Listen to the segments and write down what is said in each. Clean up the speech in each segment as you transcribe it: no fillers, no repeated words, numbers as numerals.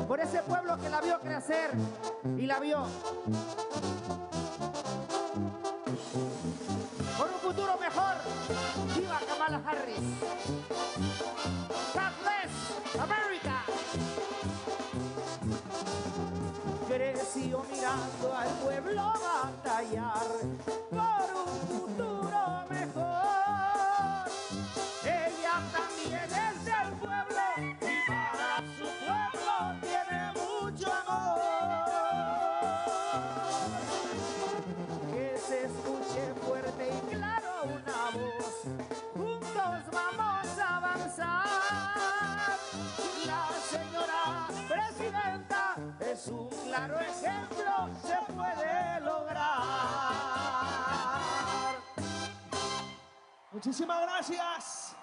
por ese pueblo que la vio crecer y la vio por un futuro mejor. ¡Viva Kamala Harris! God bless America. Creció mirando al pueblo batallar por un futuro mejor. Ella también es del pueblo y para su pueblo tiene mucho amor. Que se escuche fuerte y claro una voz, juntos vamos a avanzar. La señora presidenta es un claro ejemplo, se puede lograr. Muchísimas gracias.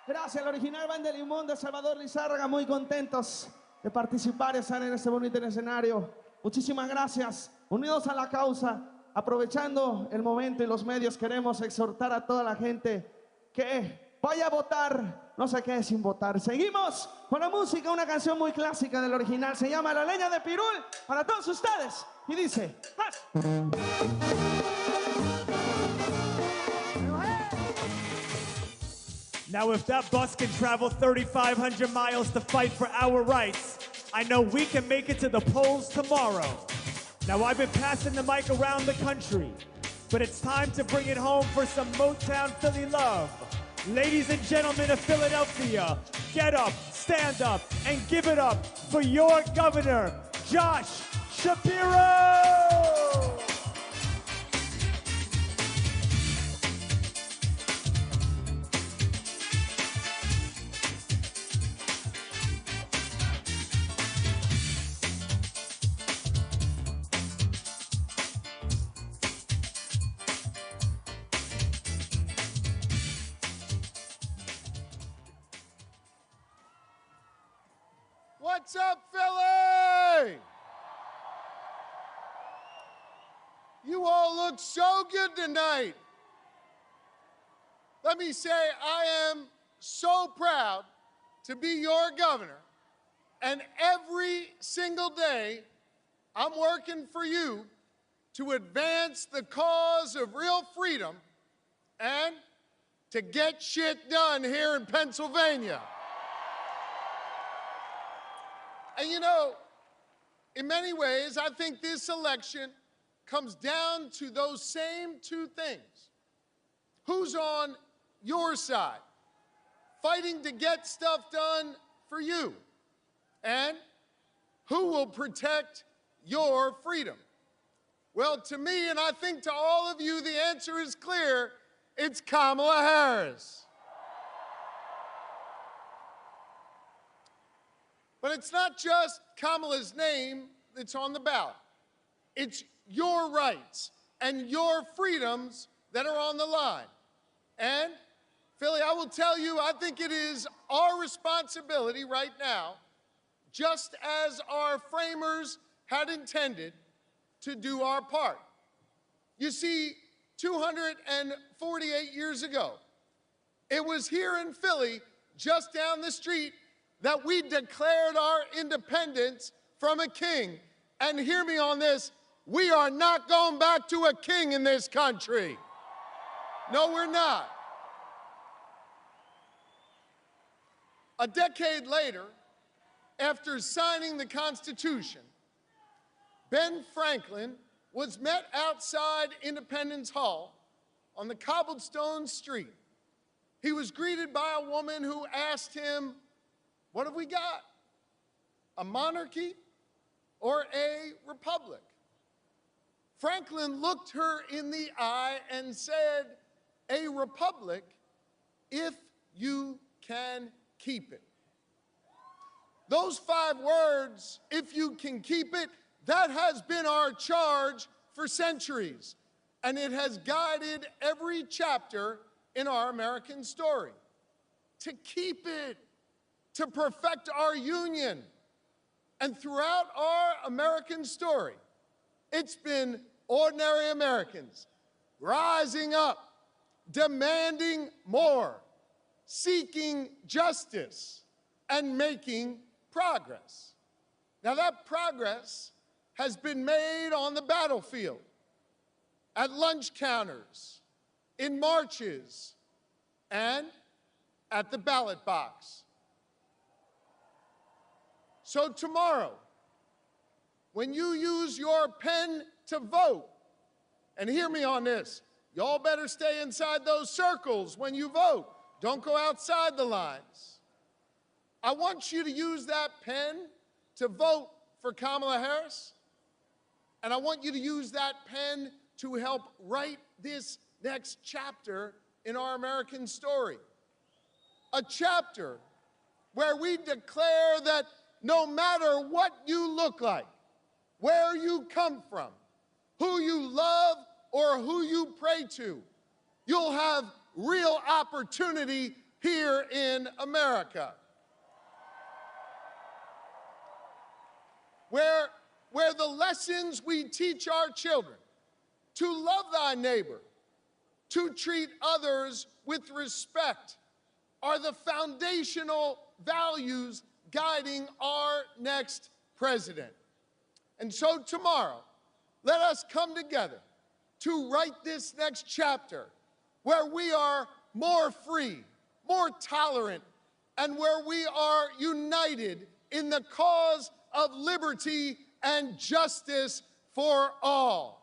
Gracias, la original banda de Limón de Salvador Lizárraga, muy contentos de participar y estar en este bonito escenario. Muchísimas gracias. Unidos a la causa, aprovechando el momento y los medios, queremos exhortar a toda la gente que vaya a votar, no se quede sin votar. Seguimos con la música, una canción muy clásica del original, se llama La Leña de Pirul, para todos ustedes, y dice ¡más! Now if that bus can travel 3,500 miles to fight for our rights, I know we can make it to the polls tomorrow. Now I've been passing the mic around the country, but it's time to bring it home for some Motown Philly love. Ladies and gentlemen of Philadelphia, get up, stand up, and give it up for your governor, Josh Shapiro! What's up, Philly? You all look so good tonight. Let me say, I am so proud to be your governor, and every single day, I'm working for you to advance the cause of real freedom and to get shit done here in Pennsylvania. And you know, in many ways, I think this election comes down to those same two things. Who's on your side, fighting to get stuff done for you? And who will protect your freedom? Well, to me, and I think to all of you, the answer is clear. It's Kamala Harris. But it's not just Kamala's name that's on the ballot. It's your rights and your freedoms that are on the line. And, Philly, I will tell you, I think it is our responsibility right now, just as our framers had intended, to do our part. You see, 248 years ago, it was here in Philly, just down the street, that we declared our independence from a king. And hear me on this, we are not going back to a king in this country. No, we're not. A decade later, after signing the Constitution, Ben Franklin was met outside Independence Hall on the cobblestone street. He was greeted by a woman who asked him, "What have we got? A monarchy or a republic?" Franklin looked her in the eye and said, "A republic if you can keep it." Those 5 words, "if you can keep it," that has been our charge for centuries, and it has guided every chapter in our American story. To keep it, to perfect our union. And throughout our American story, it's been ordinary Americans rising up, demanding more, seeking justice, and making progress. Now that progress has been made on the battlefield, at lunch counters, in marches, and at the ballot box. So tomorrow, when you use your pen to vote, and hear me on this, y'all better stay inside those circles when you vote. Don't go outside the lines. I want you to use that pen to vote for Kamala Harris, and I want you to use that pen to help write this next chapter in our American story. A chapter where we declare that no matter what you look like, where you come from, who you love or who you pray to, you'll have real opportunity here in America. Where the lessons we teach our children to love thy neighbor, to treat others with respect, are the foundational values guiding our next president. And so tomorrow, let us come together to write this next chapter where we are more free, more tolerant, and where we are united in the cause of liberty and justice for all.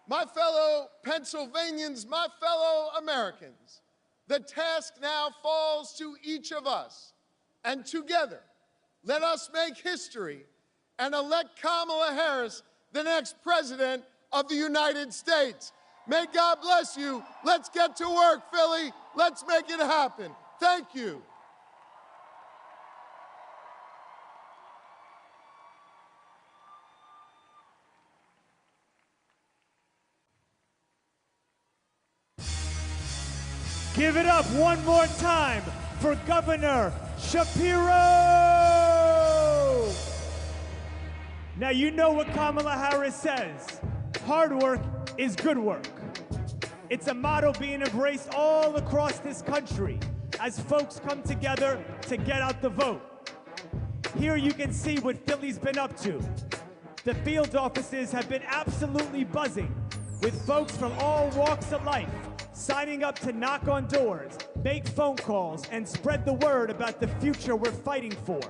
My fellow Pennsylvanians, my fellow Americans, the task now falls to each of us. And together, let us make history and elect Kamala Harris the next president of the United States. May God bless you. Let's get to work, Philly. Let's make it happen. Thank you. Give it up one more time for Governor Shapiro! Now you know what Kamala Harris says. Hard work is good work. It's a motto being embraced all across this country as folks come together to get out the vote. Here you can see what Philly's been up to. The field offices have been absolutely buzzing with folks from all walks of life signing up to knock on doors, make phone calls, and spread the word about the future we're fighting for.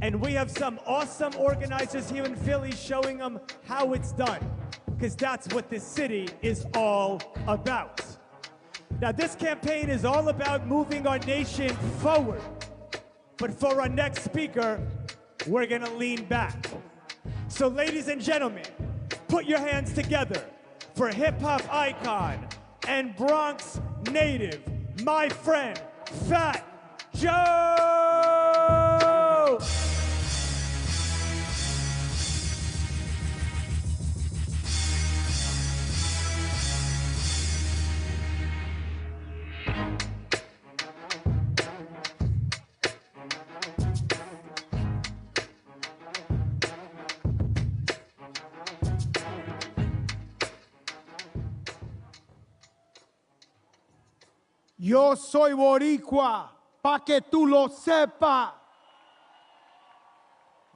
And we have some awesome organizers here in Philly showing them how it's done, because that's what this city is all about. Now, this campaign is all about moving our nation forward. But for our next speaker, we're gonna lean back. So ladies and gentlemen, put your hands together for hip-hop icon and Bronx native, my friend, Fat Joe! Yo soy boricua, pa' que tú lo sepas.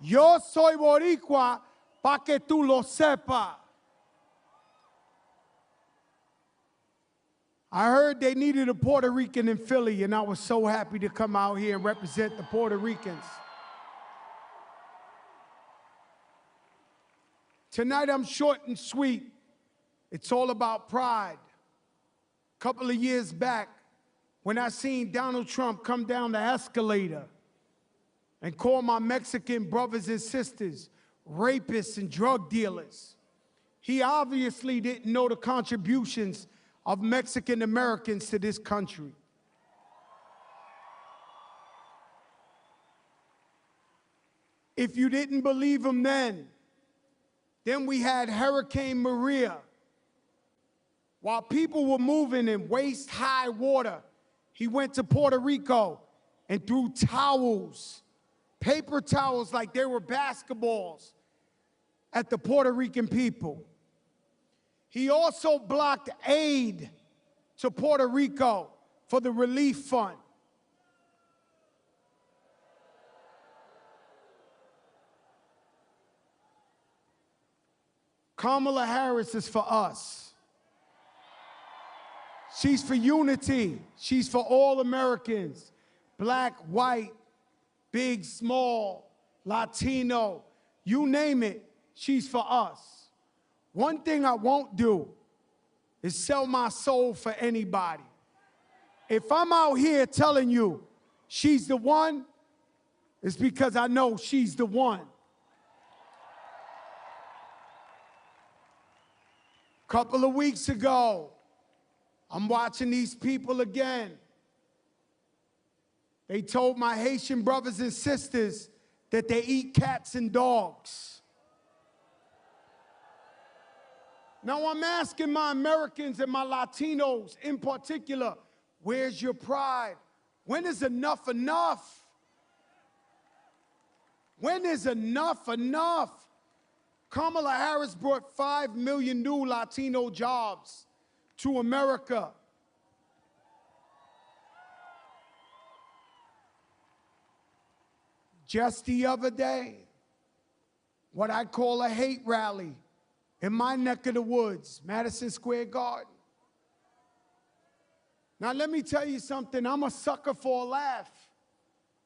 Yo soy boricua, pa' que tú lo sepas. I heard they needed a Puerto Rican in Philly, and I was so happy to come out here and represent the Puerto Ricans. Tonight I'm short and sweet. It's all about pride. A couple of years back, when I seen Donald Trump come down the escalator and call my Mexican brothers and sisters rapists and drug dealers, he obviously didn't know the contributions of Mexican Americans to this country. If you didn't believe him then we had Hurricane Maria. While people were moving in waist-high water, he went to Puerto Rico and threw towels, paper towels like they were basketballs, at the Puerto Rican people. He also blocked aid to Puerto Rico for the relief fund. Kamala Harris is for us. She's for unity. She's for all Americans. Black, white, big, small, Latino, you name it, she's for us. One thing I won't do is sell my soul for anybody. If I'm out here telling you she's the one, it's because I know she's the one. Couple of weeks ago, I'm watching these people again. They told my Haitian brothers and sisters that they eat cats and dogs. Now I'm asking my Americans and my Latinos in particular, where's your pride? When is enough enough? When is enough enough? Kamala Harris brought 5 million new Latino jobs to America. Just the other day, what I call a hate rally in my neck of the woods, Madison Square Garden. Now let me tell you something, I'm a sucker for a laugh.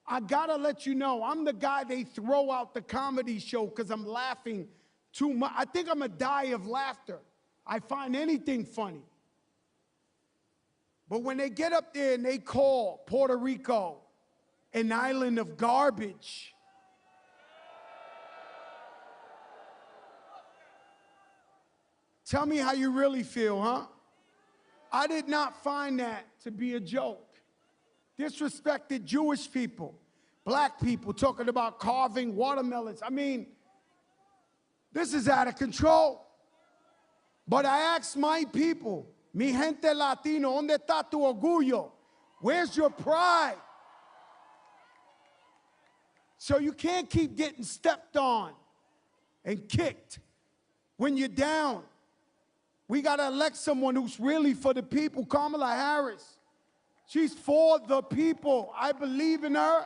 I gotta let you know, I'm the guy they throw out the comedy show because I'm laughing too much. I think I'm gonna die of laughter. I find anything funny. But when they get up there and they call Puerto Rico an island of garbage, tell me how you really feel, huh? I did not find that to be a joke. Disrespected Jewish people, black people talking about carving watermelons. I mean, this is out of control. But I asked my people, mi gente latino, ¿dónde está tu orgullo? Where's your pride? So you can't keep getting stepped on and kicked when you're down. We got to elect someone who's really for the people. Kamala Harris, she's for the people. I believe in her.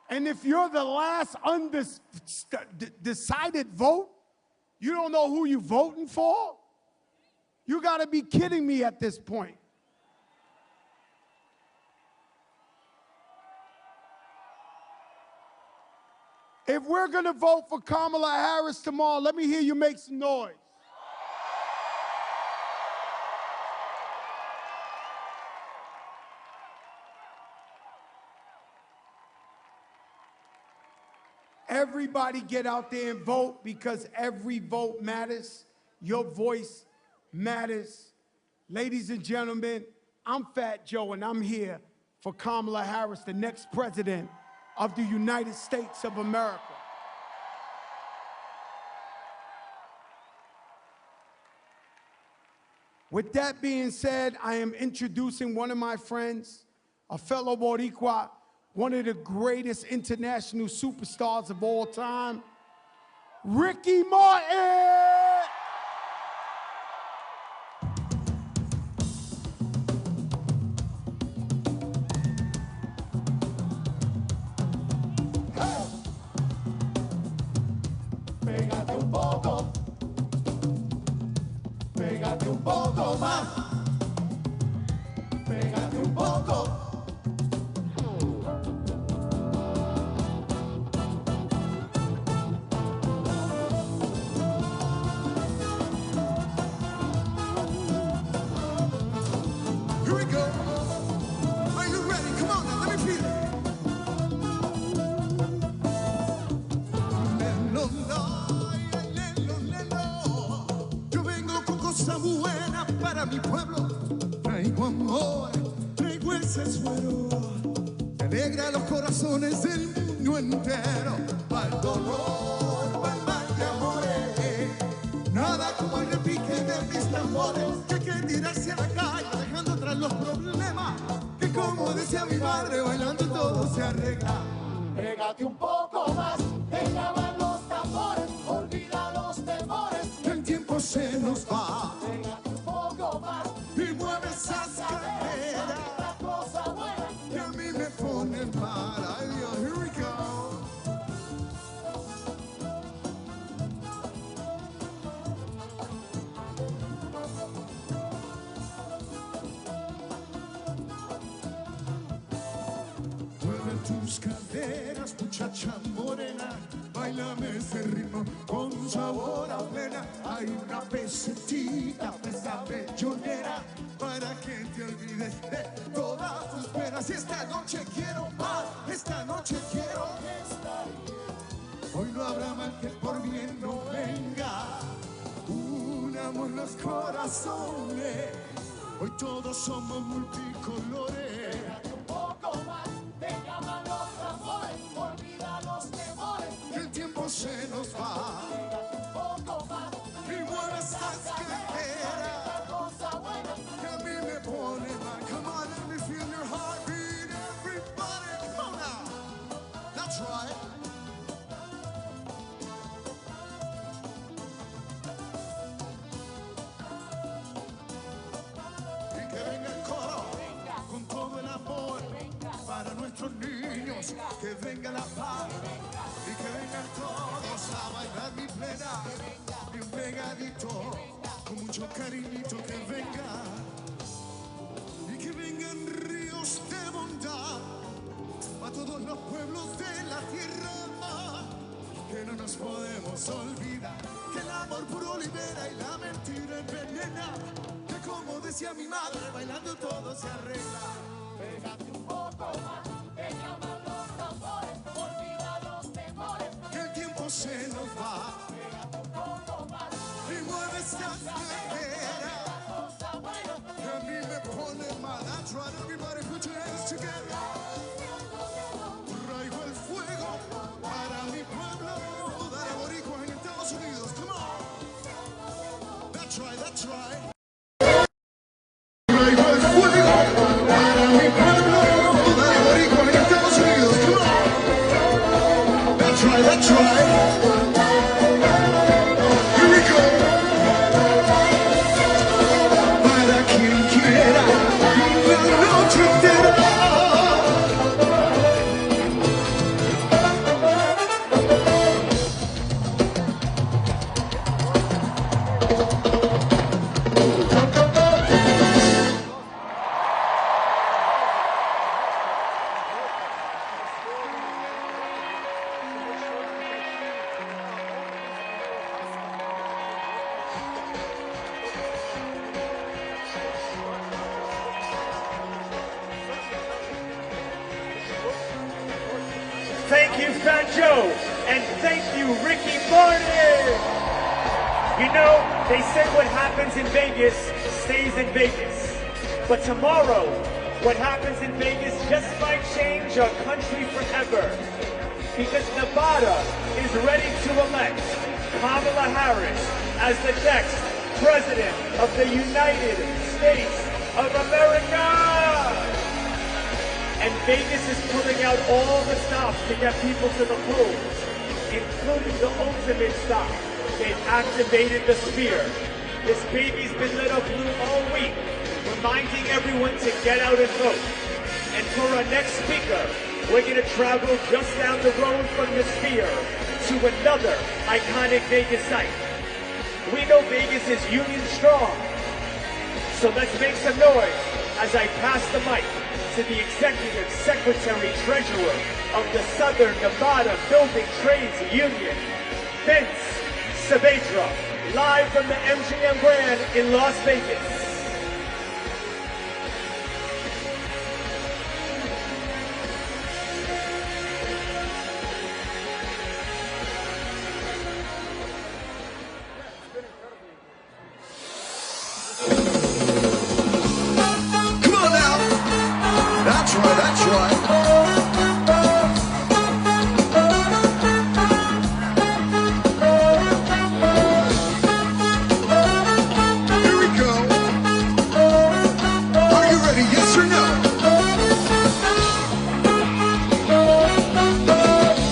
And if you're the last undecided vote, you don't know who you're voting for? You got to be kidding me at this point. If we're going to vote for Kamala Harris tomorrow, let me hear you make some noise. Everybody get out there and vote because every vote matters. Your voice matters. Ladies and gentlemen, I'm Fat Joe and I'm here for Kamala Harris, the next president of the United States of America. With that being said, I am introducing one of my friends, a fellow Boricua, one of the greatest international superstars of all time, Ricky Martin! Pégate un poco más, pégate un poco. Here we go. Are you ready? Come on now, let me feel it. Buena para mi pueblo, traigo amor, traigo ese suero, que alegra los corazones del mundo entero, pa'l dolor, pa'l mal de amores, nada como el repique de mis tambores, que hay que tirarse a la calle dejando atrás los problemas, que como decía mi madre, bailando todo se arregla. Pégate un poco más, que ya van los tambores, olvida los temores, que el tiempo se nos va. Pégate un poco más y mueve esas caderas, la cosa buena que a mí me pone mal. Ay Dios, here we go. tus caderas, muchacha morena, bailame ese ritmo con sabor a plena. Hay una pesetita, esa bellonera, para que te olvides de todas tus penas. Y esta noche quiero más, esta noche quiero estar bien. Hoy no habrá mal que por bien no venga. Unamos los corazones, hoy todos somos multicolores. Un poco más, te llaman los amores, olvida los temores. Que el tiempo se nos va. Un poco más, y mueve esas caderas. Cosa buena que a mí me pone mal. Come on, let me feel your heartbeat, everybody. Come on now. That's right. Para nuestros niños, que venga la paz y que vengan todos a bailar mi plena, bien pegadito, con mucho cariñito que venga, y que vengan ríos de bondad a todos los pueblos de la tierra, que no nos podemos olvidar, que el amor puro libera y la mentira envenena, que como decía mi madre, bailando todo se arregla. Pégate un poco más, te llaman los tambores, olvida los temores, que el tiempo se nos va. Pégate un poco más, y mueve estas caderas, que a mí me pone mal. That's right, everybody put your hands together. Traigo el fuego para mi pueblo, dale boricua en Estados Unidos, come on. That's right, that's right. That's right. Here we go. Para quien quiera la noche entera. Thank you, Fat Joe, and thank you, Ricky Martin. You know, they say what happens in Vegas stays in Vegas. But tomorrow, what happens in Vegas just might change our country forever. Because Nevada is ready to elect Kamala Harris as the next President of the United States of America. And Vegas is pulling out all the stops to get people to the polls, including the ultimate stop. They've activated the spear. This baby's been lit up blue all week, reminding everyone to get out and vote. And for our next speaker, we're going to travel just down the road from the spear to another iconic Vegas site. We know Vegas is union strong, so let's make some noise as I pass the mic to the Executive Secretary Treasurer of the Southern Nevada Building Trades Union, Vince Saavedra, live from the MGM Grand in Las Vegas. That's right. Here we go. Are you ready? Yes or no?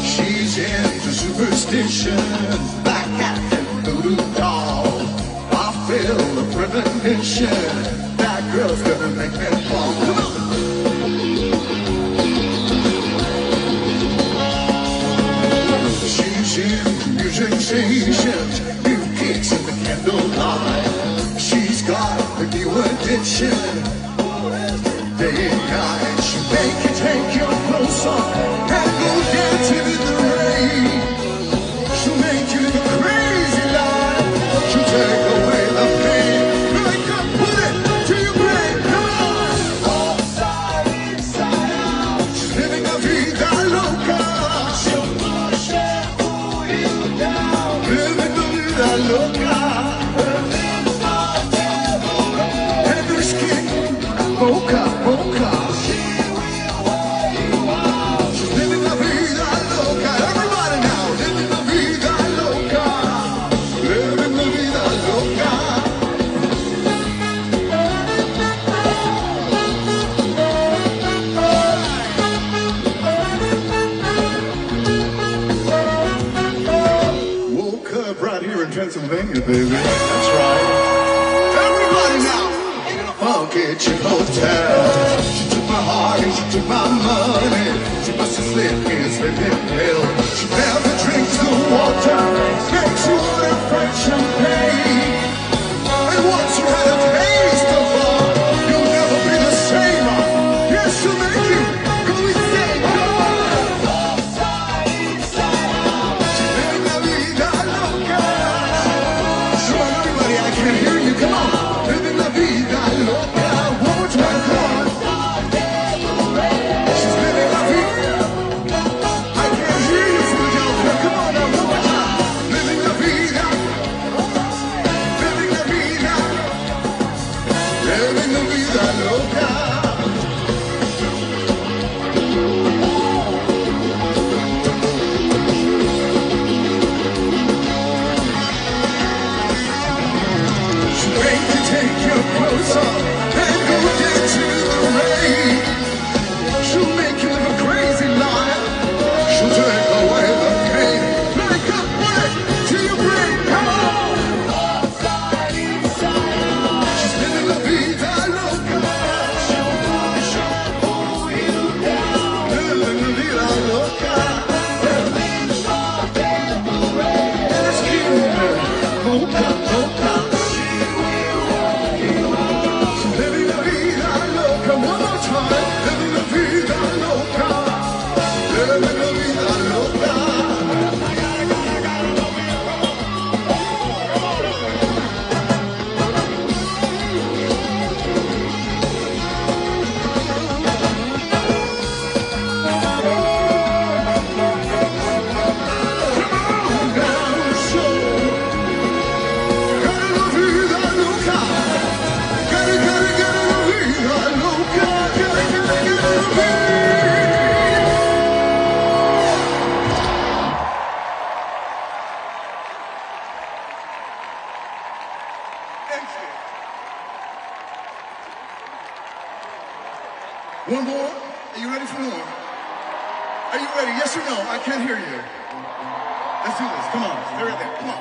She's into superstition, black cat and voodoo doll. I feel a premonition. That girl's gonna make me fall. Come on. Music stations, new kicks in the candlelight. She's got a new addiction. Day and night, she make you take your clothes closer and go dancing in the rain. She'll make you live a crazy life. She'll take away the pain. Like a bullet to your brain. Come on. Outside, inside out. She's living a vida loca. She'll push and pull you down. Living the vida loca. Heather's skin, mocha, mocha. She will wear you out. She's living la vida loca. Everybody now, living la vida loca. Living la vida loca. Woke up right here in Pennsylvania, baby. That's right. Everybody now, in a funky chick hotel. She took my heart and she took my money. She must have slipped me a sleeping pill. She never drinks the water, makes you want a French champagne. And once you had a taste of her, you'll never be the same. Yes, she'll make you go insane. Outside, inside out. She's living la vida loca. Come on, everybody, I can't hear you. Come on. Living la vida loca. One more time, come on. She's living la vida. I can't hear you, Philadelphia. Come on now, one more time. Living la vida. Living la vida. Living la vida loca. She'll make you take your clothes off and go dance in the rain. She'll make you live a crazy life. She'll take away the pain. Like a bullet to your brain. Come on. Outside, inside out. She's living la vida loca. She'll push and pull you down. Living la vida loca. Living the soft and the rain. Let's keep it. Mocha, mocha. Living la vida loca, one more time. Living la vida loca. Living la vida loca. One more? Are you ready for more? Are you ready? Yes or no? I can't hear you. Let's do this. Come on. Stay right there. Come on.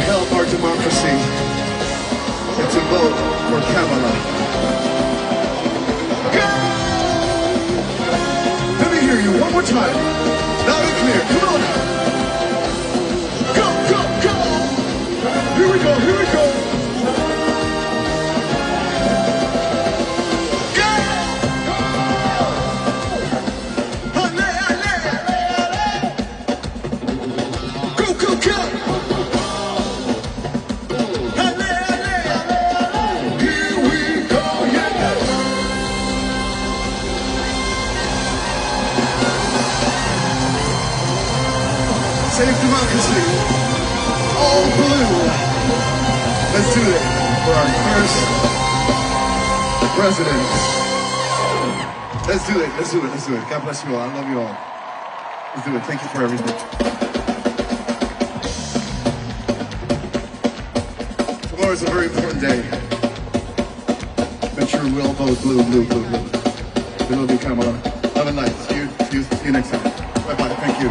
help our democracy and to vote for Kamala. Go! Let me hear you one more time. Loud and clear. Come on now. Go, go, go! Here we go, here we go. Save democracy. All blue. Let's do it for our first president. Let's do it. Let's do it. Let's do it. God bless you all. I love you all. Let's do it. Thank you for everything. Tomorrow is a very important day. Make sure we'll vote blue, blue, blue, blue. We love you, Kamala. Have a night. See you next time. Bye-bye. Thank you.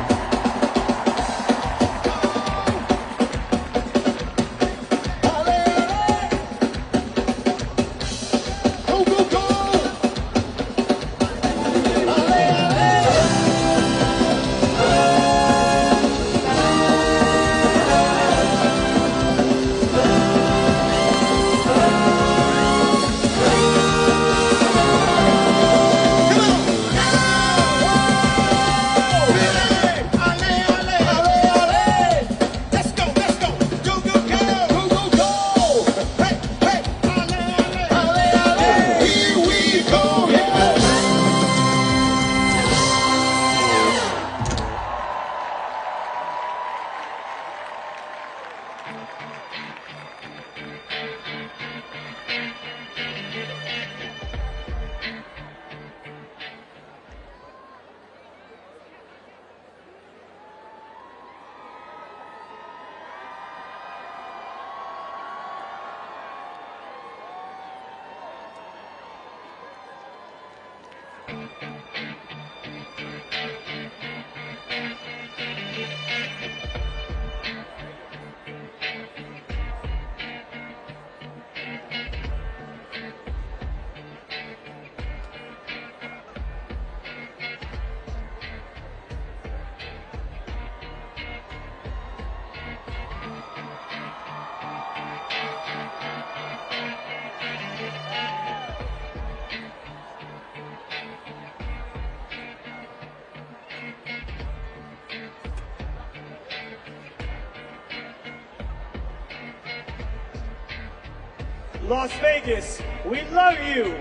Las Vegas, we love you.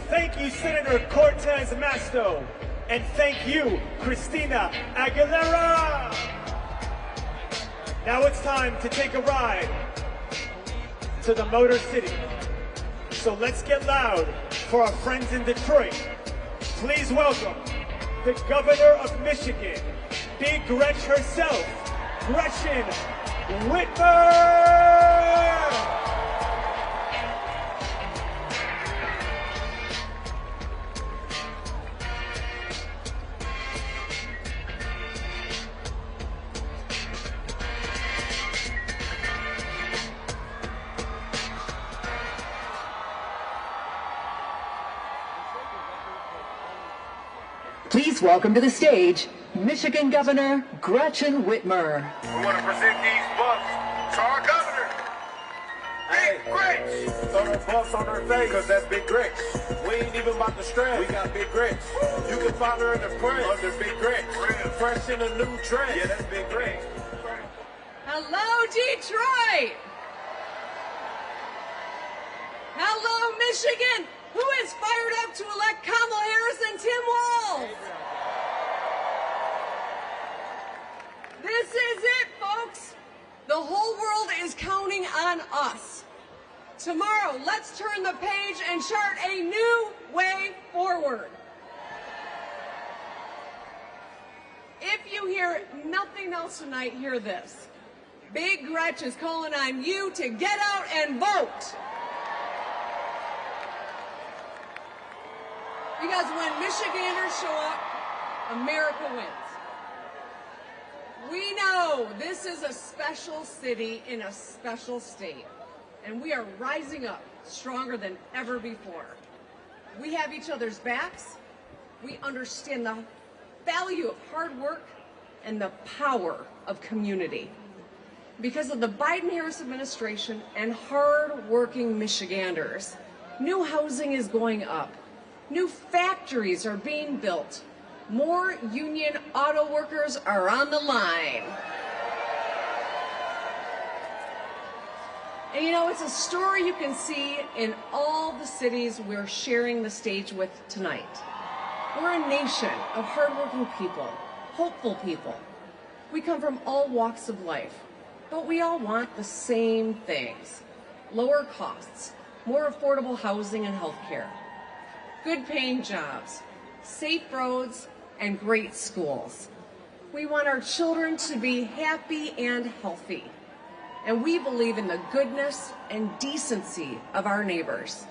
Thank you, Senator Cortez Masto. And thank you, Christina Aguilera. Now it's time to take a ride to the Motor City. So let's get loud for our friends in Detroit. Please welcome the Governor of Michigan, Big Gretch herself, Gretchen Whitmer. Please welcome to the stage, Michigan Governor Gretchen Whitmer. We want to present these bucks to our governor, Big Gretch. Throw that bucks on her face, because that's Big Gretch. We ain't even about to stress. We got Big Gretch. You can find her in the press under Big Gretch. Fresh in a new dress. Yeah, that's Big Gretch. Hello, Detroit. Hello, Michigan. Who is fired up to elect Kamala Harris and Tim Walz? This is it, folks. The whole world is counting on us. Tomorrow, let's turn the page and chart a new way forward. If you hear nothing else tonight, hear this. Big Gretch is calling on you to get out and vote. Because when Michiganders show up, America wins. We know this is a special city in a special state, and we are rising up stronger than ever before. We have each other's backs. We understand the value of hard work and the power of community. Because of the Biden-Harris administration and hard-working Michiganders, new housing is going up. New factories are being built. More union auto workers are on the line. And you know, it's a story you can see in all the cities we're sharing the stage with tonight. We're a nation of hardworking people, hopeful people. We come from all walks of life, but we all want the same things. Lower costs, more affordable housing and health care, good paying jobs, safe roads, and great schools. We want our children to be happy and healthy. And we believe in the goodness and decency of our neighbors.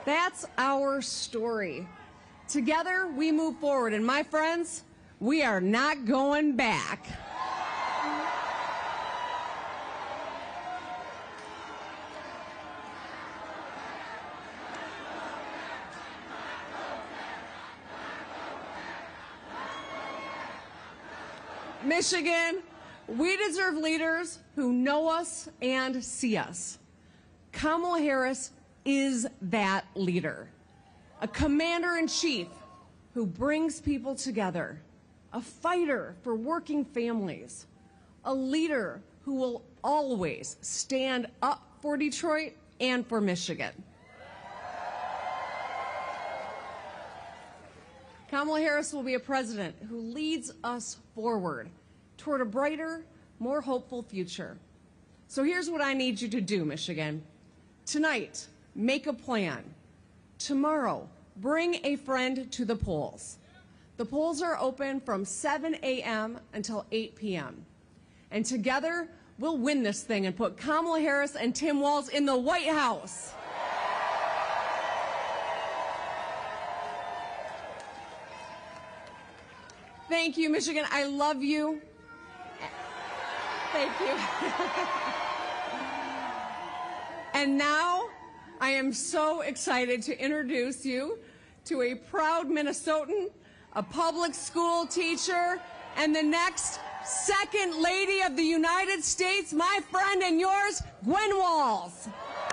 That's our story. Together, we move forward, and my friends, we are not going back. Michigan, we deserve leaders who know us and see us. Kamala Harris is that leader, a commander-in-chief who brings people together, a fighter for working families, a leader who will always stand up for Detroit and for Michigan. Kamala Harris will be a president who leads us forward toward a brighter, more hopeful future. So here's what I need you to do, Michigan. Tonight, make a plan. Tomorrow, bring a friend to the polls. The polls are open from 7 a.m. until 8 p.m. And together, we'll win this thing and put Kamala Harris and Tim Walz in the White House. Thank you, Michigan. I love you. Thank you. And now, I am so excited to introduce you to a proud Minnesotan, a public school teacher, and the next Second Lady of the United States, my friend and yours, Gwen Walz.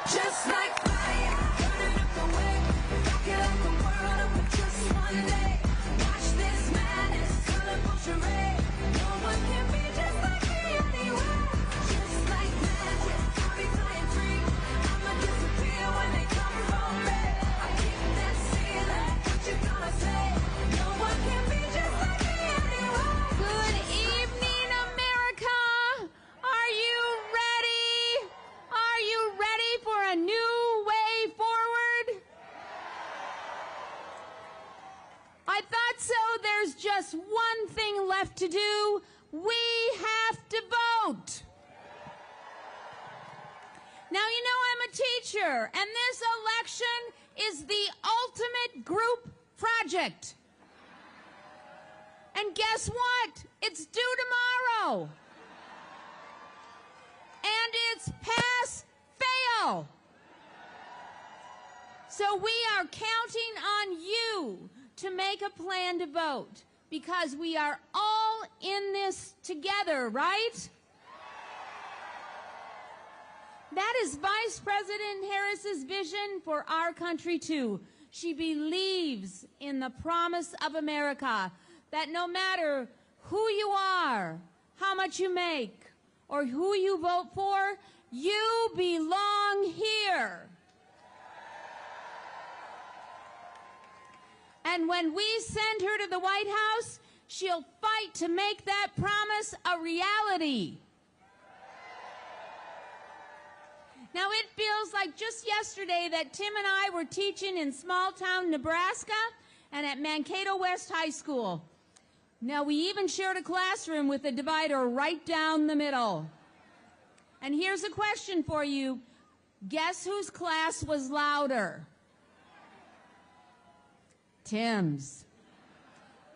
Just like fire, burning up the way, rocket up the world up with just one day. Watch this madness, colorful charade. No one can be just like me anywhere. Just like magic, I'll be flying free. I'ma disappear when they come from me. I keep that ceiling, what you gonna say? No one can be just like me anywhere. Good evening, America. Are you ready? Are you ready for a new way forward? I thought so. There's just one thing left to do. We have to vote. Now, you know I'm a teacher, and this election is the ultimate group project. And guess what? It's due tomorrow. And it's pass, fail. So we are counting on you to make a plan to vote, because we are all in this together, right? That is Vice President Harris's vision for our country, too. She believes in the promise of America, that no matter who you are, how much you make, or who you vote for, you belong here. And when we send her to the White House, she'll fight to make that promise a reality. Now, it feels like just yesterday that Tim and I were teaching in small-town Nebraska and at Mankato West High School. Now, we even shared a classroom with a divider right down the middle. And here's a question for you. Guess whose class was louder? Tim's.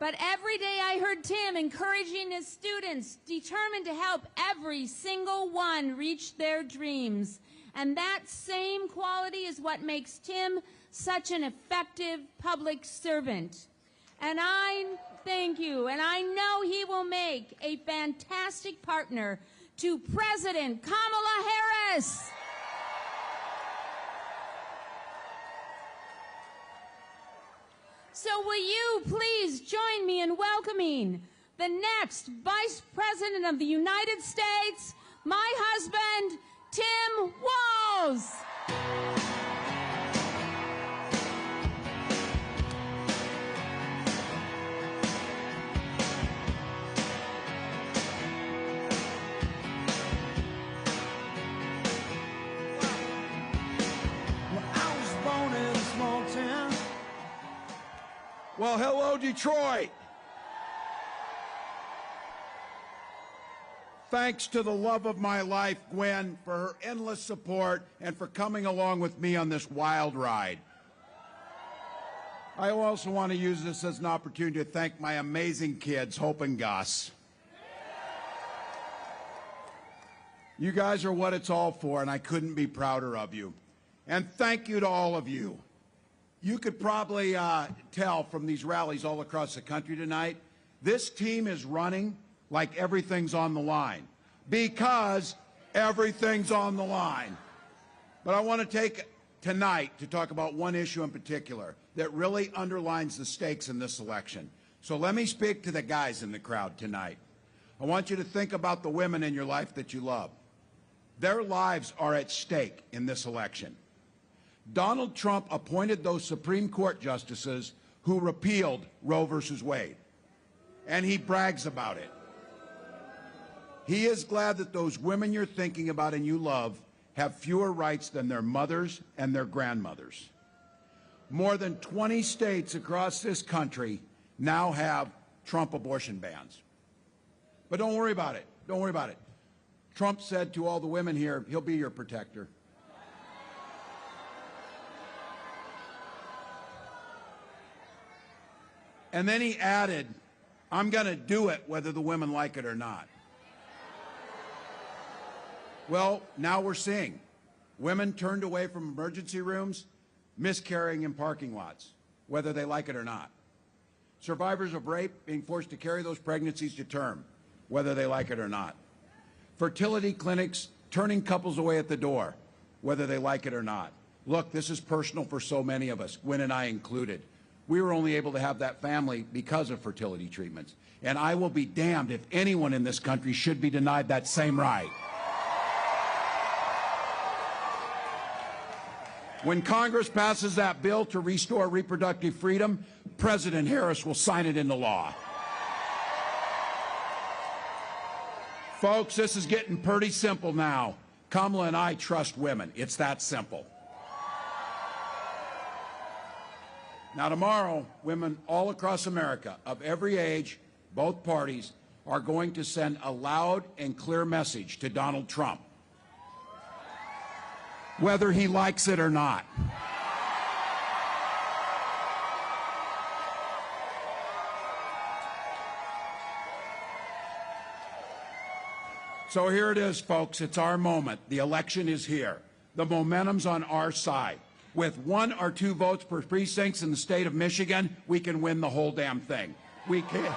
But every day I heard Tim encouraging his students, determined to help every single one reach their dreams. And that same quality is what makes Tim such an effective public servant. And I thank you, and I know he will make a fantastic partner to President Kamala Harris. So will you please join me in welcoming the next Vice President of the United States, my husband, Tim Walz. Well, hello, Detroit. Thanks to the love of my life, Gwen, for her endless support and for coming along with me on this wild ride. I also want to use this as an opportunity to thank my amazing kids, Hope and Gus. You guys are what it's all for, and I couldn't be prouder of you. And thank you to all of you. You could probably tell from these rallies all across the country tonight, this team is running like everything's on the line, because everything's on the line. But I want to take tonight to talk about one issue in particular that really underlines the stakes in this election. So let me speak to the guys in the crowd tonight. I want you to think about the women in your life that you love. Their lives are at stake in this election. Donald Trump appointed those Supreme Court justices who repealed Roe versus Wade, and he brags about it. He is glad that those women you're thinking about and you love have fewer rights than their mothers and their grandmothers. More than 20 states across this country now have Trump abortion bans. But don't worry about it. Don't worry about it. Trump said to all the women here, he'll be your protector. And then he added, I'm going to do it whether the women like it or not. Well, now we're seeing women turned away from emergency rooms, miscarrying in parking lots, whether they like it or not. Survivors of rape being forced to carry those pregnancies to term, whether they like it or not. Fertility clinics turning couples away at the door, whether they like it or not. Look, this is personal for so many of us, Gwen and I included. We were only able to have that family because of fertility treatments. And I will be damned if anyone in this country should be denied that same right. When Congress passes that bill to restore reproductive freedom, President Harris will sign it into law. Folks, this is getting pretty simple now. Kamala and I trust women. It's that simple. Now, tomorrow, women all across America of every age, both parties, are going to send a loud and clear message to Donald Trump, whether he likes it or not. So here it is, folks. It's our moment. The election is here. The momentum's on our side. With 1 or 2 votes per precincts in the state of Michigan, we can win the whole damn thing. We can.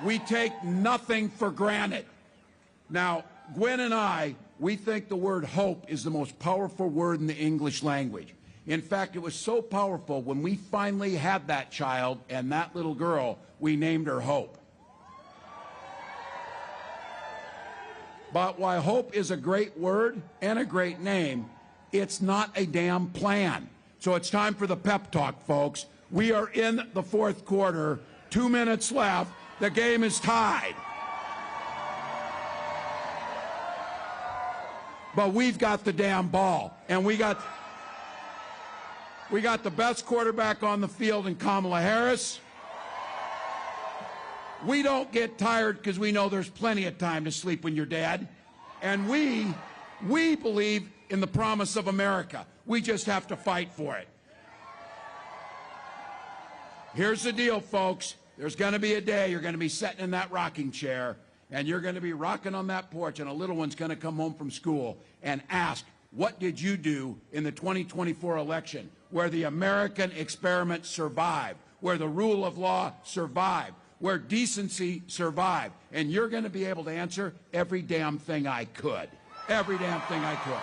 We take nothing for granted. Now, Gwen and I, we think the word hope is the most powerful word in the English language. In fact, it was so powerful when we finally had that child and that little girl, we named her Hope. But while hope is a great word and a great name, it's not a damn plan. So it's time for the pep talk, folks. We are in the 4th quarter. 2 minutes left. The game is tied. But we've got the damn ball. And we got the best quarterback on the field in Kamala Harris. We don't get tired because we know there's plenty of time to sleep when you're dead. And we believe in the promise of America. We just have to fight for it. Here's the deal, folks. There's going to be a day you're going to be sitting in that rocking chair, and you're going to be rocking on that porch, and a little one's going to come home from school and ask, what did you do in the 2024 election, where the American experiment survived, where the rule of law survived, where decency survived? And you're going to be able to answer, every damn thing I could. Every damn thing I could.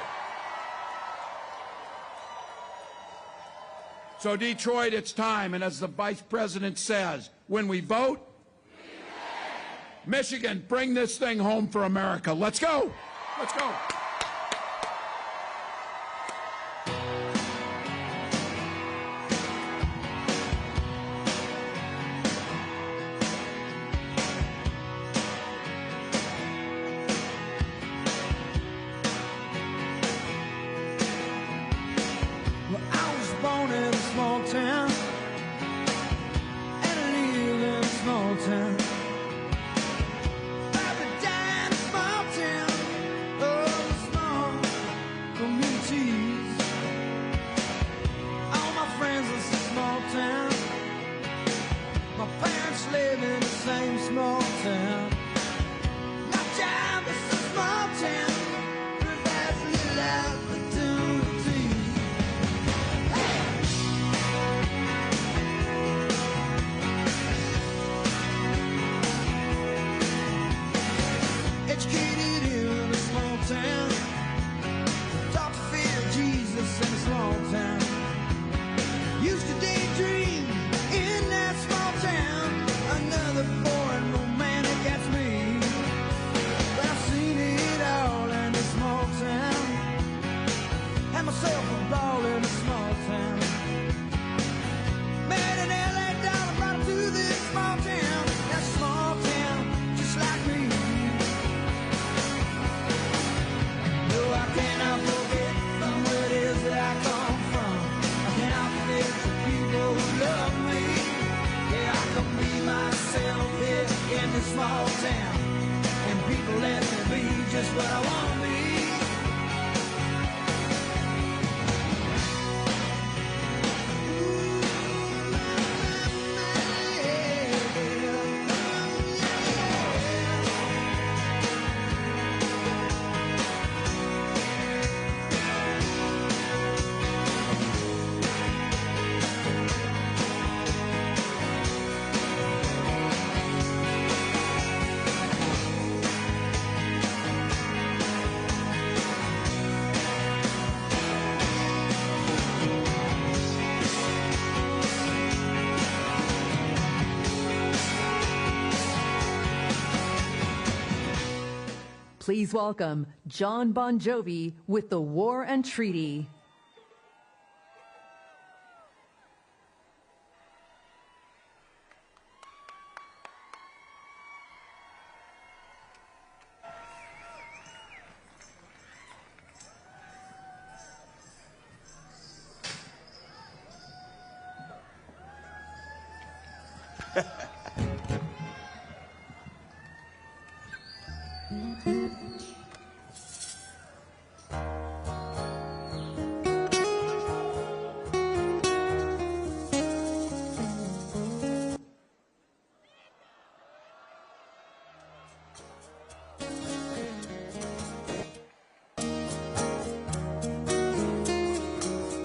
So, Detroit, it's time. And as the Vice President says, when we vote, Michigan, bring this thing home for America. Let's go. Let's go. Please welcome John Bon Jovi with The War and Treaty.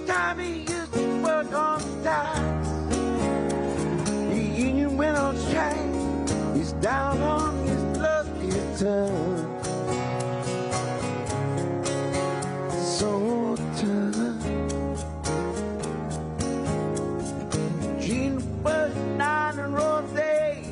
Tommy used to work on the docks. The union went on strike. He's down on his lucky turn. So tough. Gene was 9 and road day.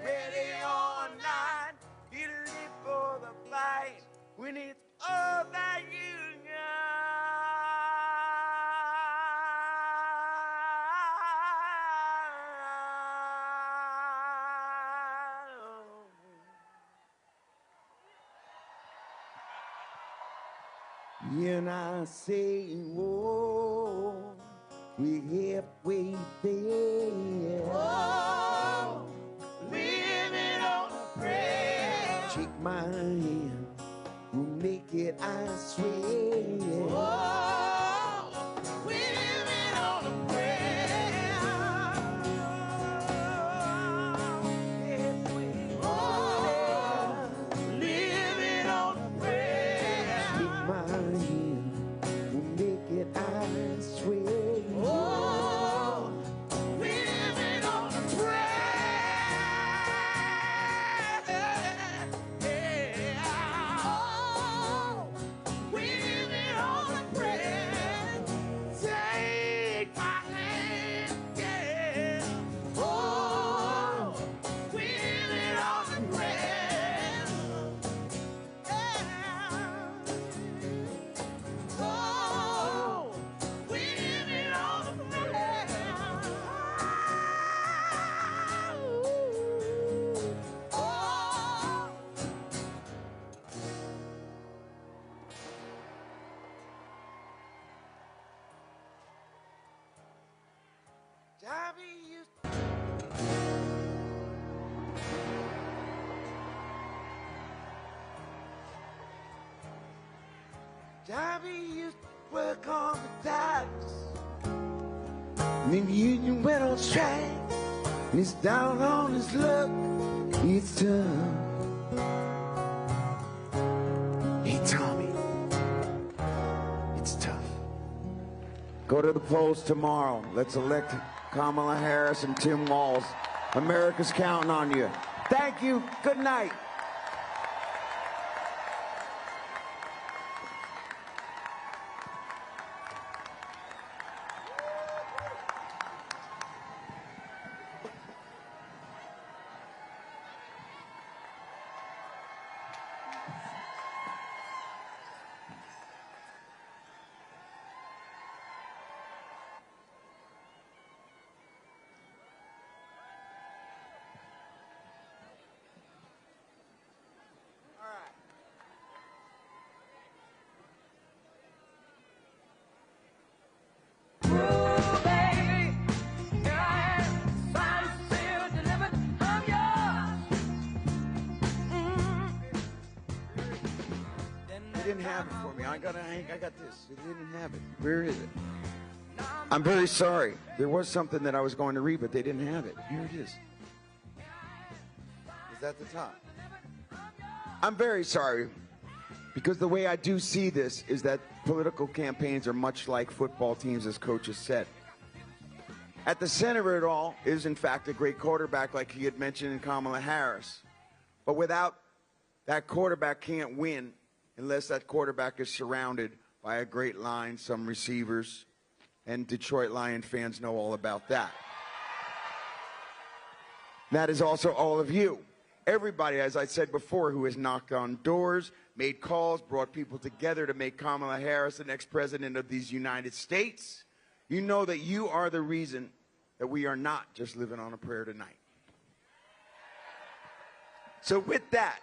Ready or not, get ready for the fight when it's all that you got. And I say, whoa, we're halfway there. Whoa. Living on a prayer. Shake my hand, we'll make it, I swear. Whoa, we're living on a prayer. Whoa, living on a prayer. Shake my hand, we'll make it, I swear. Whoa, we're living on a prayer. Johnny used to work on the docks. Then the union went on strike, and he's down on his luck. It's tough. Hey, Tommy, it's tough. Go to the polls tomorrow. Let's elect Kamala Harris and Tim Walz. America's counting on you. Thank you. Good night. Have it for me. I got this. It didn't have it. Where is it? I'm very sorry. There was something that I was going to read, but they didn't have it. Here it is. Is that the top? I'm very sorry, because the way I do see this is that political campaigns are much like football teams, as coaches said. At the center of it all is, in fact, a great quarterback, like he had mentioned in Kamala Harris. But without that quarterback, can't win unless that quarterback is surrounded by a great line, some receivers, and Detroit Lion fans know all about that. That is also all of you. everybody, as I said before, who has knocked on doors, made calls, brought people together to make Kamala Harris the next president of these United States, you know that you are the reason that we are not just living on a prayer tonight. So with that,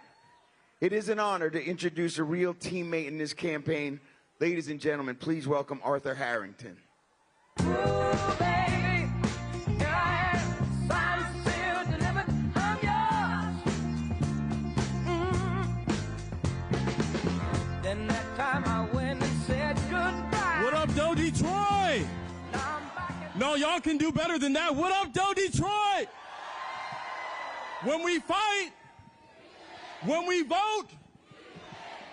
it is an honor to introduce a real teammate in this campaign. Ladies and gentlemen, please welcome Arthur Harrington. What up, Doe Detroit? No, y'all can do better than that. What up, Doe Detroit? When we fight, when we vote.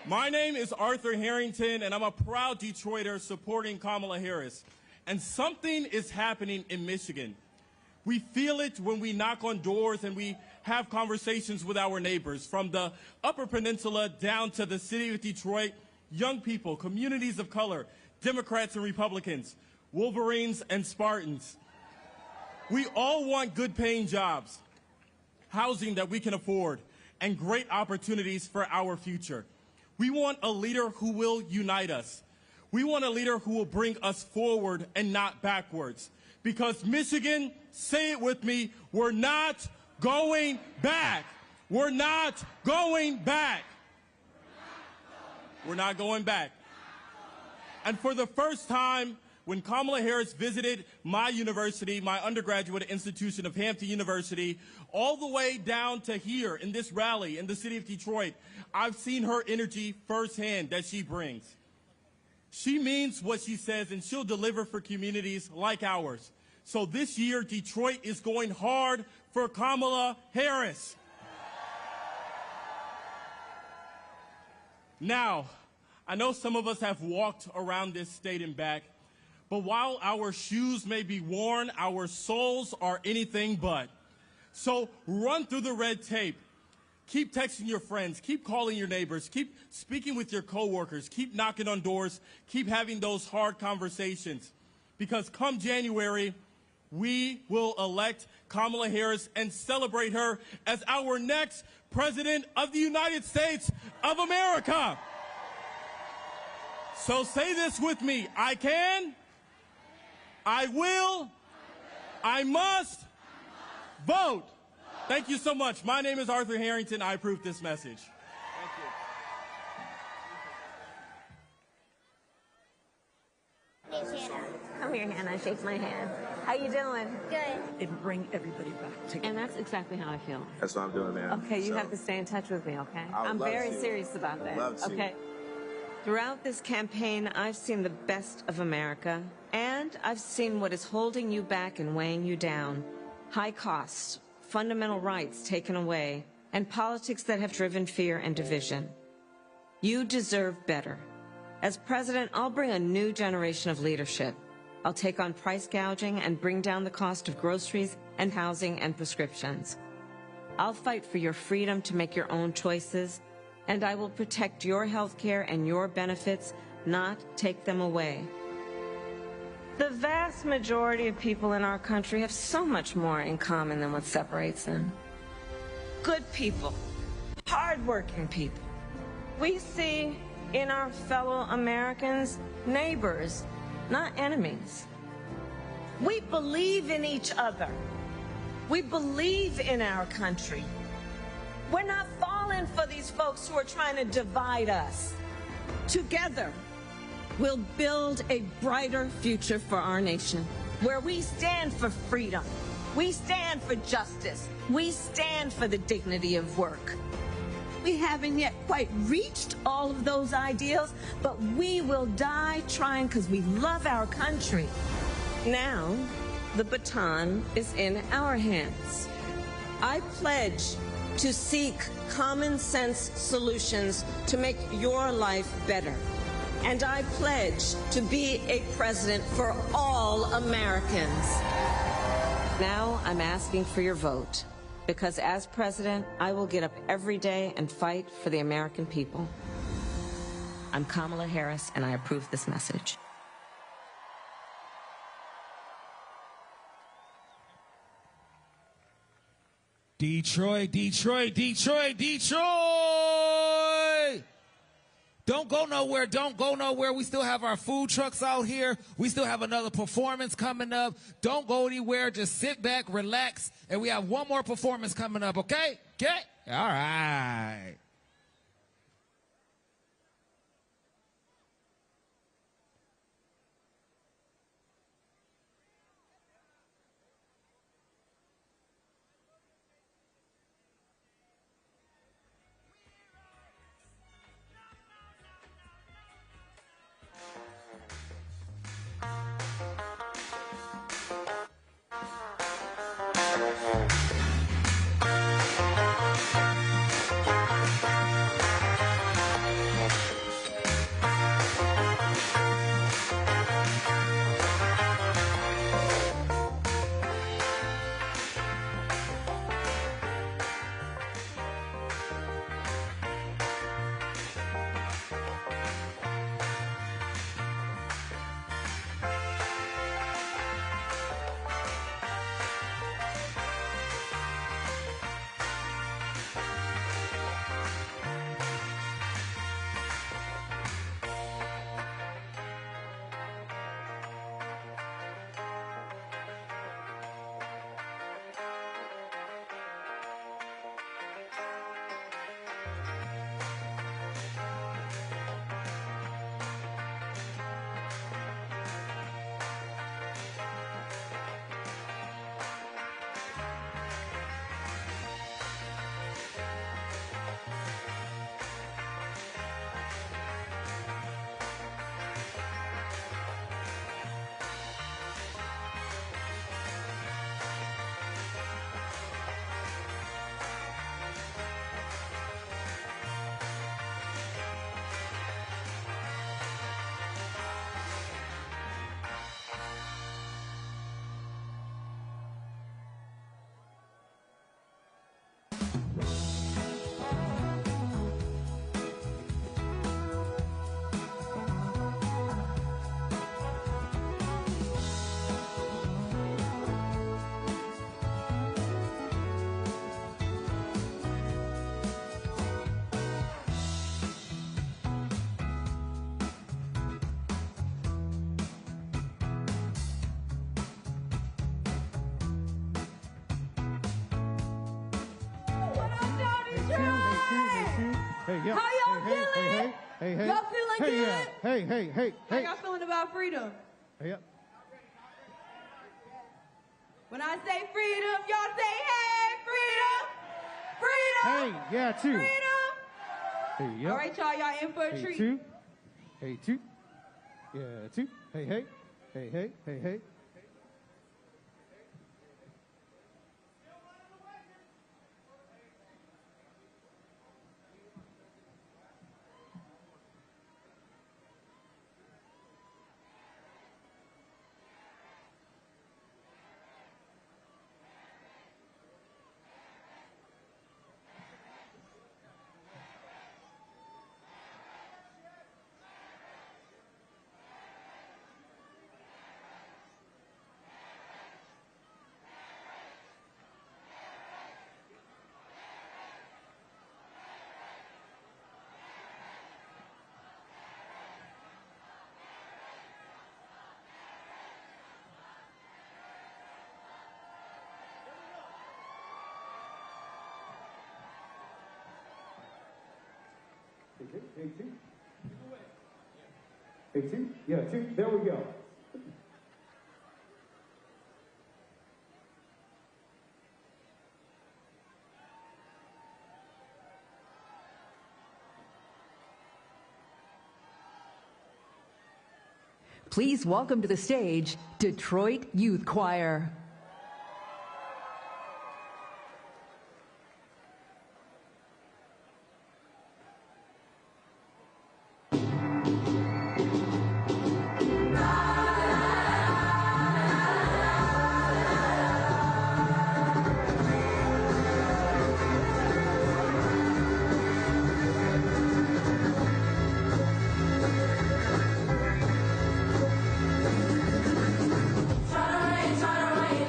My name is Arthur Harrington, and I'm a proud Detroiter supporting Kamala Harris. And something is happening in Michigan. We feel it when we knock on doors and we have conversations with our neighbors. From the Upper Peninsula down to the city of Detroit, young people, communities of color, Democrats and Republicans, Wolverines and Spartans. We all want good-paying jobs, housing that we can afford, and great opportunities for our future. We want a leader who will unite us. We want a leader who will bring us forward and not backwards. Because Michigan, say it with me, we're not going back. We're not going back. We're not going back. And for the first time, when Kamala Harris visited my university, my undergraduate institution of Hampton University, all the way down to here in this rally in the city of Detroit, I've seen her energy firsthand that she brings. She means what she says, and she'll deliver for communities like ours. So this year, Detroit is going hard for Kamala Harris. Now, I know some of us have walked around this state and back, but while our shoes may be worn, our souls are anything but. So run through the red tape. Keep texting your friends. Keep calling your neighbors. Keep speaking with your coworkers. Keep knocking on doors. Keep having those hard conversations. Because come January, we will elect Kamala Harris and celebrate her as our next president of the United States of America. So say this with me. I can, I will, I must vote. Thank you so much. My name is Arthur Harrington. I approve this message. Hey, Shanna. Come here, Hannah. Shake my hand. How you doing? Good. And bring everybody back together. And that's exactly how I feel. That's what I'm doing, man. Okay, you have to stay in touch with me, okay? I'm very serious about that. Love to. Okay. Throughout this campaign, I've seen the best of America, and I've seen what is holding you back and weighing you down. High costs, fundamental rights taken away, and politics that have driven fear and division. You deserve better. As president, I'll bring a new generation of leadership. I'll take on price gouging and bring down the cost of groceries and housing and prescriptions. I'll fight for your freedom to make your own choices, and I will protect your health care and your benefits, not take them away. The vast majority of people in our country have so much more in common than what separates them. Good people, hardworking people. We see in our fellow Americans neighbors, not enemies. We believe in each other. We believe in our country. We're not falling for these folks who are trying to divide us. Together, we'll build a brighter future for our nation, where we stand for freedom, we stand for justice, we stand for the dignity of work. We haven't yet quite reached all of those ideals, but we will die trying because we love our country. Now, the baton is in our hands. I pledge to seek common sense solutions to make your life better. And I pledge to be a president for all Americans. Now I'm asking for your vote, because as president, I will get up every day and fight for the American people. I'm Kamala Harris, and I approve this message. Detroit, Detroit, Detroit, Detroit! Don't go nowhere, don't go nowhere. We still have our food trucks out here. We still have another performance coming up. Don't go anywhere, just sit back, relax, and we have one more performance coming up, okay? Okay? All right. Hey, yo. How y'all hey, feeling? Hey, hey. Y'all feeling Hey, good? yeah. Hey, hey, hey, How hey. y'all feeling about freedom? Hey, up. When I say freedom, y'all say, hey, freedom! Freedom! Hey, yeah, two. Freedom! Hey, yo. All right, y'all in for a Hey, treat. two. Hey, two. Yeah, two. Hey, hey. Hey, hey, hey, hey. Hey, two. Hey, two. Yeah, two. There we go. Please welcome to the stage, Detroit Youth Choir. Try to rain,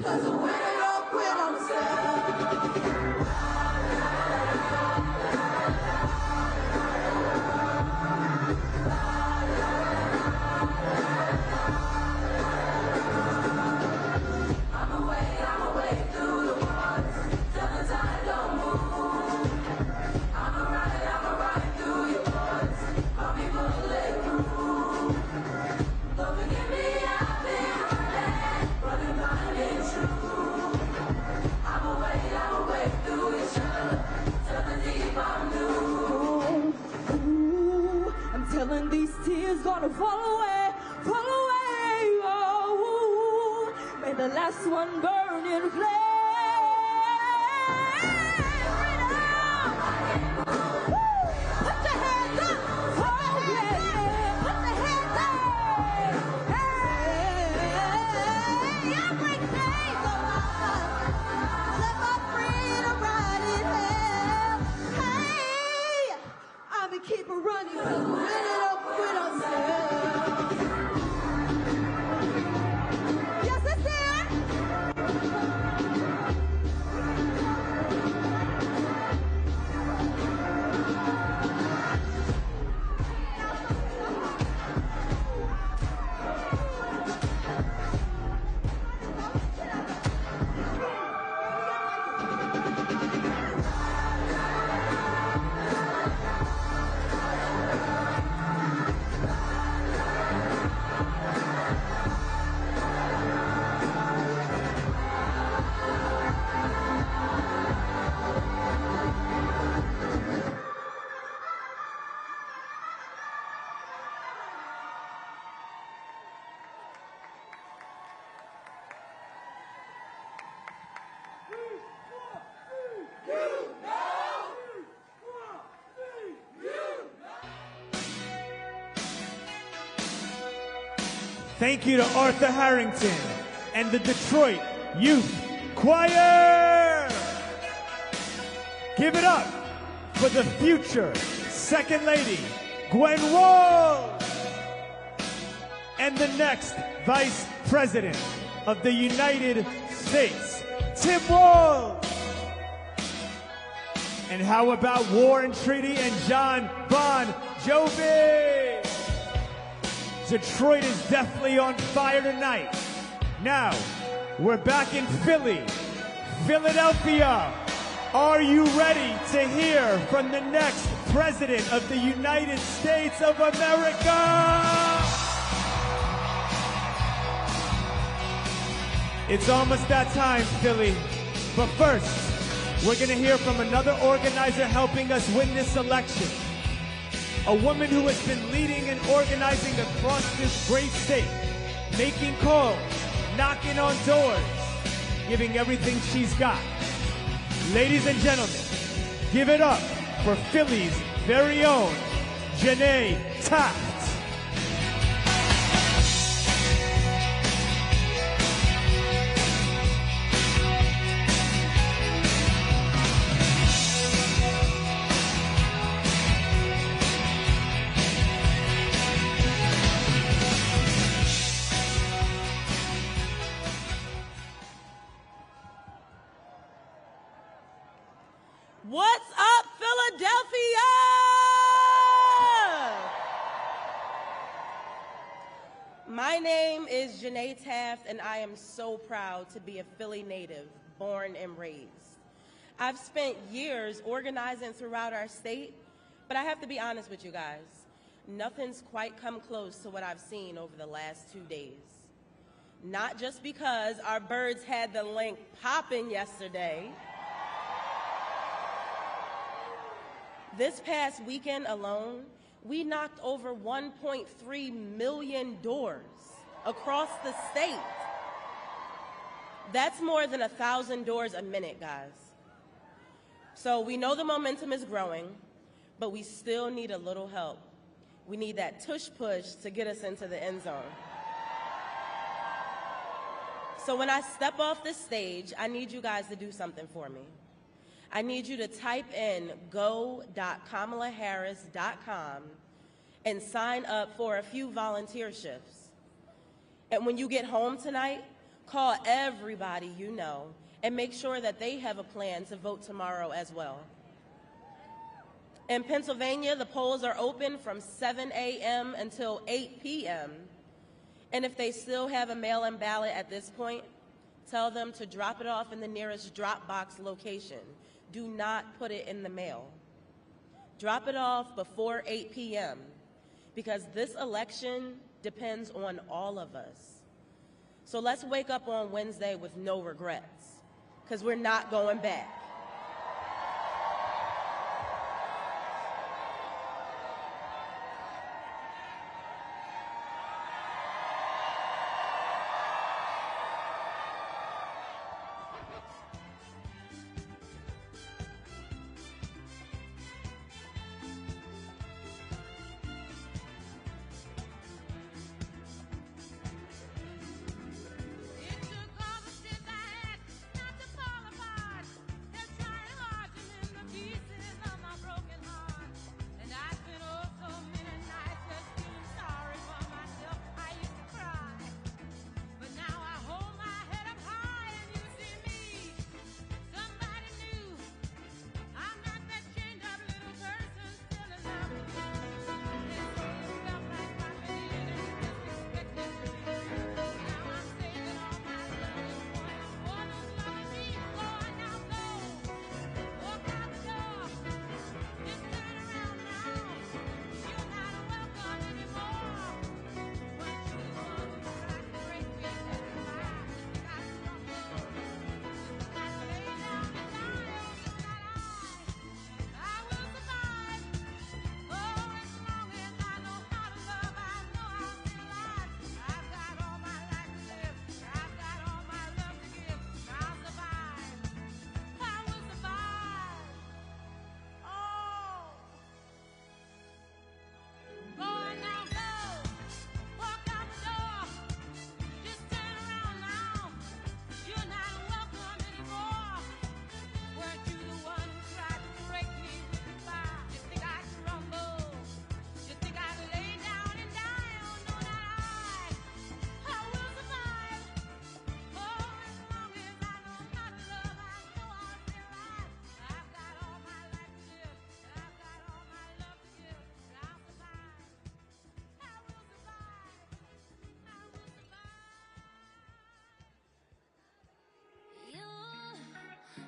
'cause when I don't quit, I'm sad. I'ma wade through the waters till the tide don't move. I'ma ride through your borders. I'll be bulletproof. But forgive me, I've been running blind and true. I'ma wade through your sugar till the deep I'm new. Ooh, I'm telling these tears gonna fall away, fall away. Oh, may the last one burn in flame. Put your hands up. Oh, yeah, yeah. Put your hands up. Hey, I break chains on my side. Set my freedom right in hell. Hey, I'll be keeping running 'cause when it don't quit, I'm sad. Yes, it's there. Thank you to Arthur Harrington and the Detroit Youth Choir. Give it up for the future Second Lady, Gwen Walz, and the next Vice President of the United States, Tim Walz. And how about War and Treaty and John Bon Jovi? Detroit is definitely on fire tonight. Now, we're back in Philly, Philadelphia. Are you ready to hear from the next President of the United States of America? It's almost that time, Philly. But first, we're going to hear from another organizer helping us win this election. A woman who has been leading and organizing across this great state, making calls, knocking on doors, giving everything she's got. Ladies and gentlemen, give it up for Philly's very own Jana Taft. What's up, Philadelphia? My name is Jana Taft, and I am so proud to be a Philly native, born and raised. I've spent years organizing throughout our state, but I have to be honest with you guys. Nothing's quite come close to what I've seen over the last 2 days. Not just because our birds had the link popping yesterday. This past weekend alone, we knocked over 1.3 million doors across the state. That's more than 1,000 doors a minute, guys. So we know the momentum is growing, but we still need a little help. We need that tush-push to get us into the end zone. So when I step off the stage, I need you guys to do something for me. I need you to type in go.kamalaharris.com and sign up for a few volunteer shifts. And when you get home tonight, Call everybody you know and make sure that they have a plan to vote tomorrow as well. In Pennsylvania, the polls are open from 7 a.m. until 8 p.m. And if they still have a mail-in ballot at this point, tell them to drop it off in the nearest drop box location. Do not put it in the mail. Drop it off before 8 p.m. because this election depends on all of us. So let's wake up on Wednesday with no regrets, because we're not going back.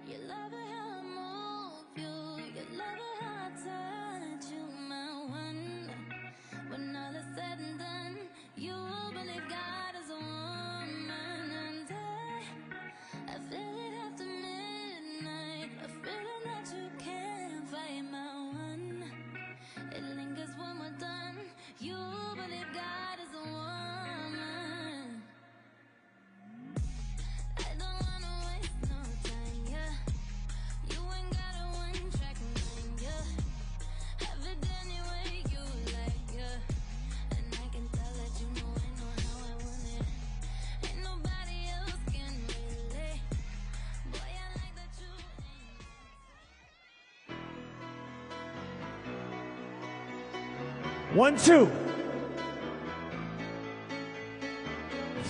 You love it how I move you. You love it how I touch you, my one. When all is said and done, you believe God is a woman. And I feel it after midnight, a feeling that you can't fight, my one. It lingers when we're done. You believe God is a woman. I don't wanna waste no time, yeah. You ain't got a one-track mind, yeah. Have it any way you like, yeah. And I can tell that you know how I want it. Ain't nobody else can relate. Boy, I like that you ain't. 1, 2.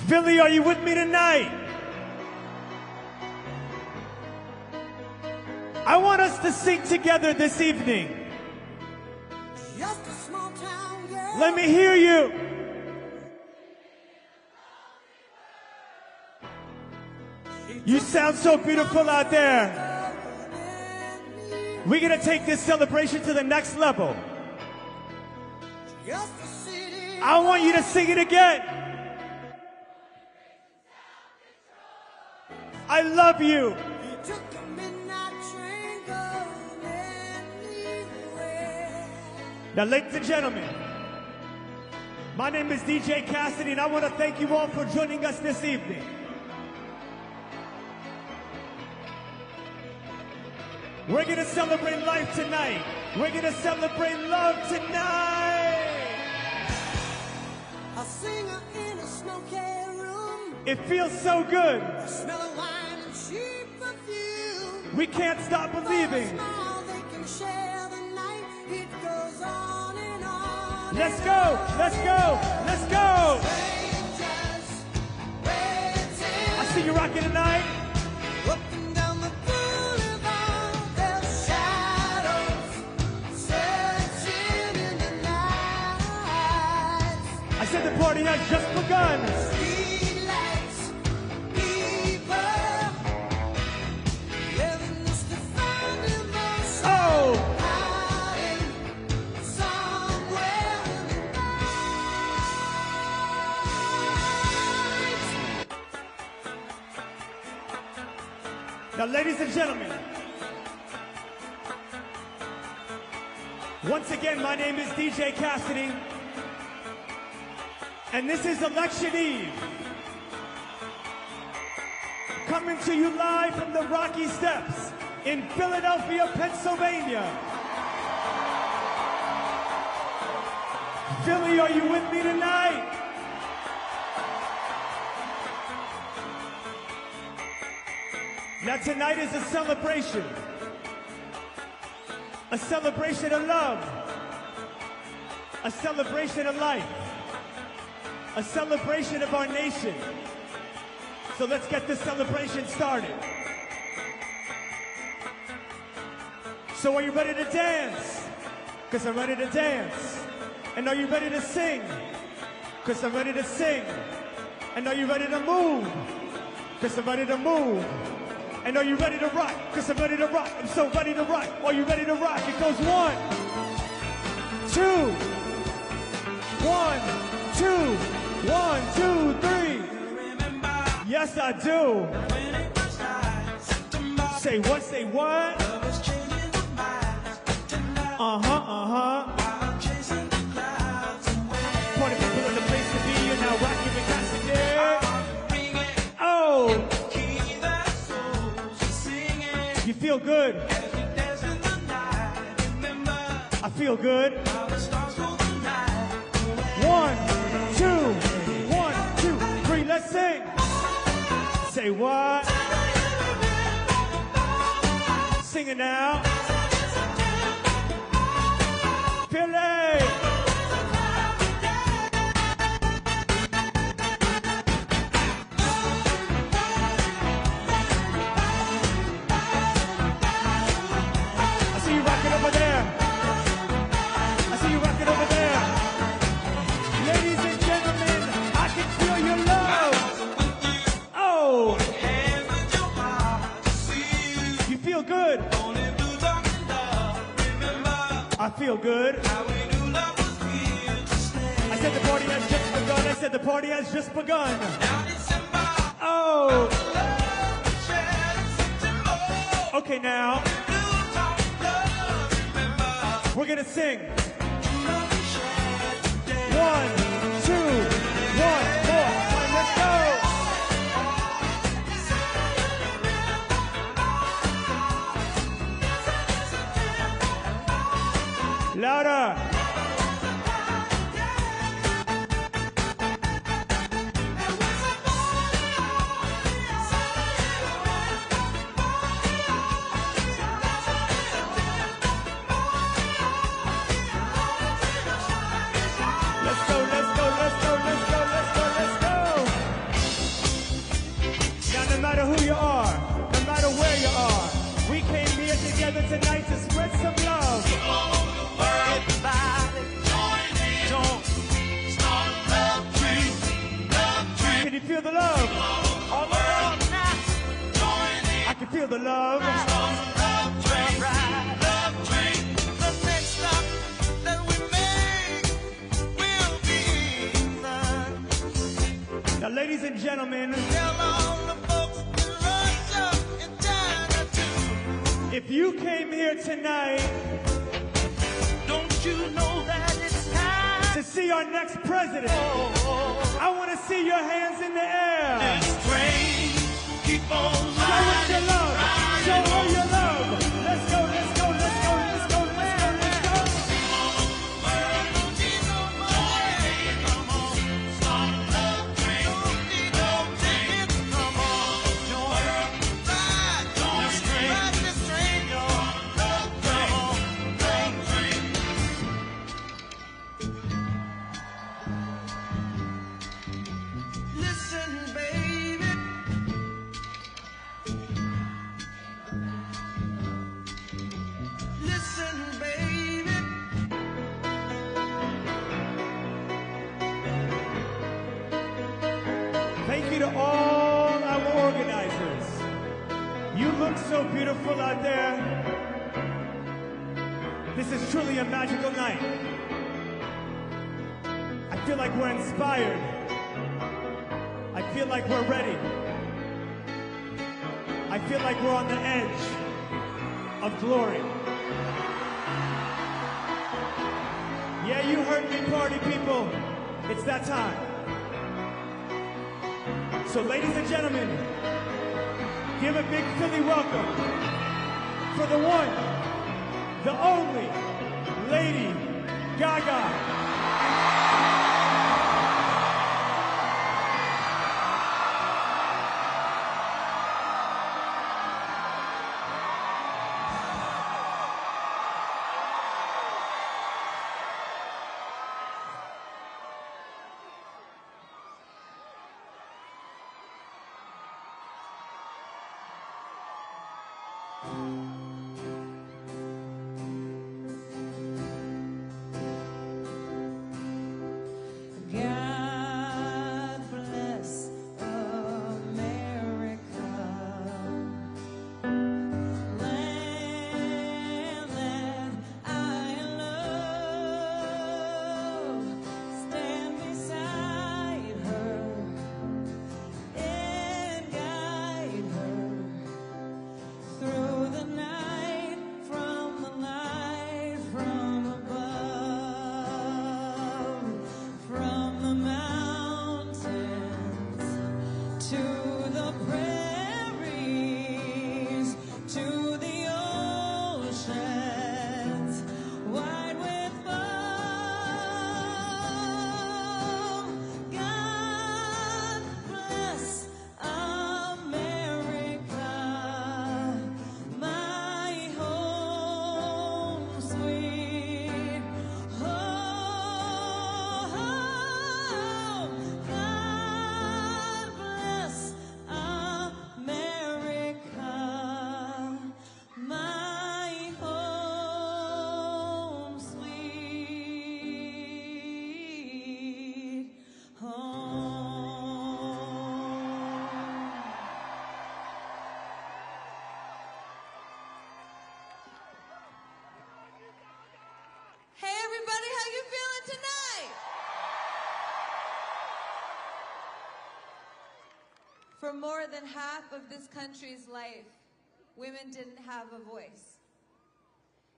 Philly, are you with me tonight? I want us to sing together this evening. Just a small town, yeah. Let me hear you. You sound so beautiful out there. We're going to take this celebration to the next level. Just a city. I want you to sing it again. I love you. He took the midnight train going anywhere. Now, ladies and gentlemen, my name is DJ Cassidy, and I want to thank you all for joining us this evening. We're going to celebrate life tonight. We're going to celebrate love tonight. A singer in a smoky room. It feels so good. Smell of wine and cheap perfume. We can't stop believing. Smile, they can share the night. It goes on and on. Let's go, let's go, let's go. Strangers waiting. see you rocking tonight. Up and down the boulevard, there's shadows searching in the night. I said the party has just begun. Streetlights, people, living just to find emotion. Oh! Hiding somewhere in the night. Now, ladies and gentlemen, once again, my name is DJ Cassidy, and this is Election Eve. Coming to you live from the Rocky Steps in Philadelphia, Pennsylvania. Philly, are you with me tonight? Now tonight is a celebration of love, a celebration of life, a celebration of our nation. So let's get this celebration started. So are you ready to dance? Because I'm ready to dance. And are you ready to sing? Because I'm ready to sing. And are you ready to move? Because I'm ready to move. And are you ready to rock? Because I'm ready to rock. I'm so ready to rock. Are you ready to rock? It goes 1, 2. 1, 2. 1, 2, 3. Yes, I do. Say what? Say what? Party people in the place to be. You're now rocking with Cassidy. Oh! You feel good? I feel good. 1, 2, 1, 2, 3, let's sing. Say what? Sing it now. Philly! I feel good. I said the party has just begun. I said the party has just begun. Oh. Okay, now. We're gonna sing. 1, 2, 1, more. Let's go. Louder. Tonight to spread some love. Everybody join start a love train. Can you feel the love? All around now. Join in. I can feel the love. Start a love train. Love train. The next stop that we make will be now, ladies and gentlemen. Tell all the folks in Russia and China too. If you came here tonight, don't you know that it's time to see our next president? I want to see your hands in the air. This train keep on riding. Show us your love. Show her your love. Let's go, let's go, let's go, let's go, let's go, let's go. Come on, start a love train. Don't take it. Come on, ride this train. Listen, baby. you to all our organizers. You look so beautiful out there. This is truly a magical night. I feel like we're inspired. I feel like we're ready. I feel like we're on the edge of glory. Yeah, you heard me, party people. It's that time. So ladies and gentlemen, give a big Philly welcome for the one, the only, Lady Gaga. God bless America, land that I love. Stand beside her and guide her through the night, from the light from above, from the mountains to the prairies, to the oceans wide with foam. God bless America, my home sweet home. God bless America, my home sweet home. Hey everybody, how you feeling tonight? For more than half of this country's life, women didn't have a voice.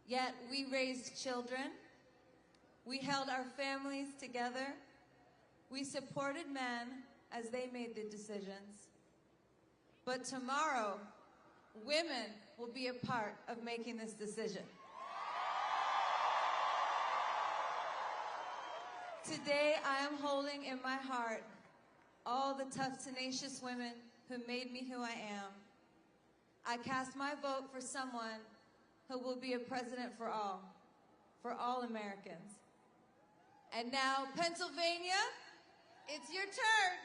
Yet we raised children, we held our families together, we supported men as they made the decisions. But tomorrow, women will be a part of making this decision. Today, I am holding in my heart all the tough, tenacious women who made me who I am. I cast my vote for someone who will be a president for all Americans. And now, Pennsylvania, it's your turn.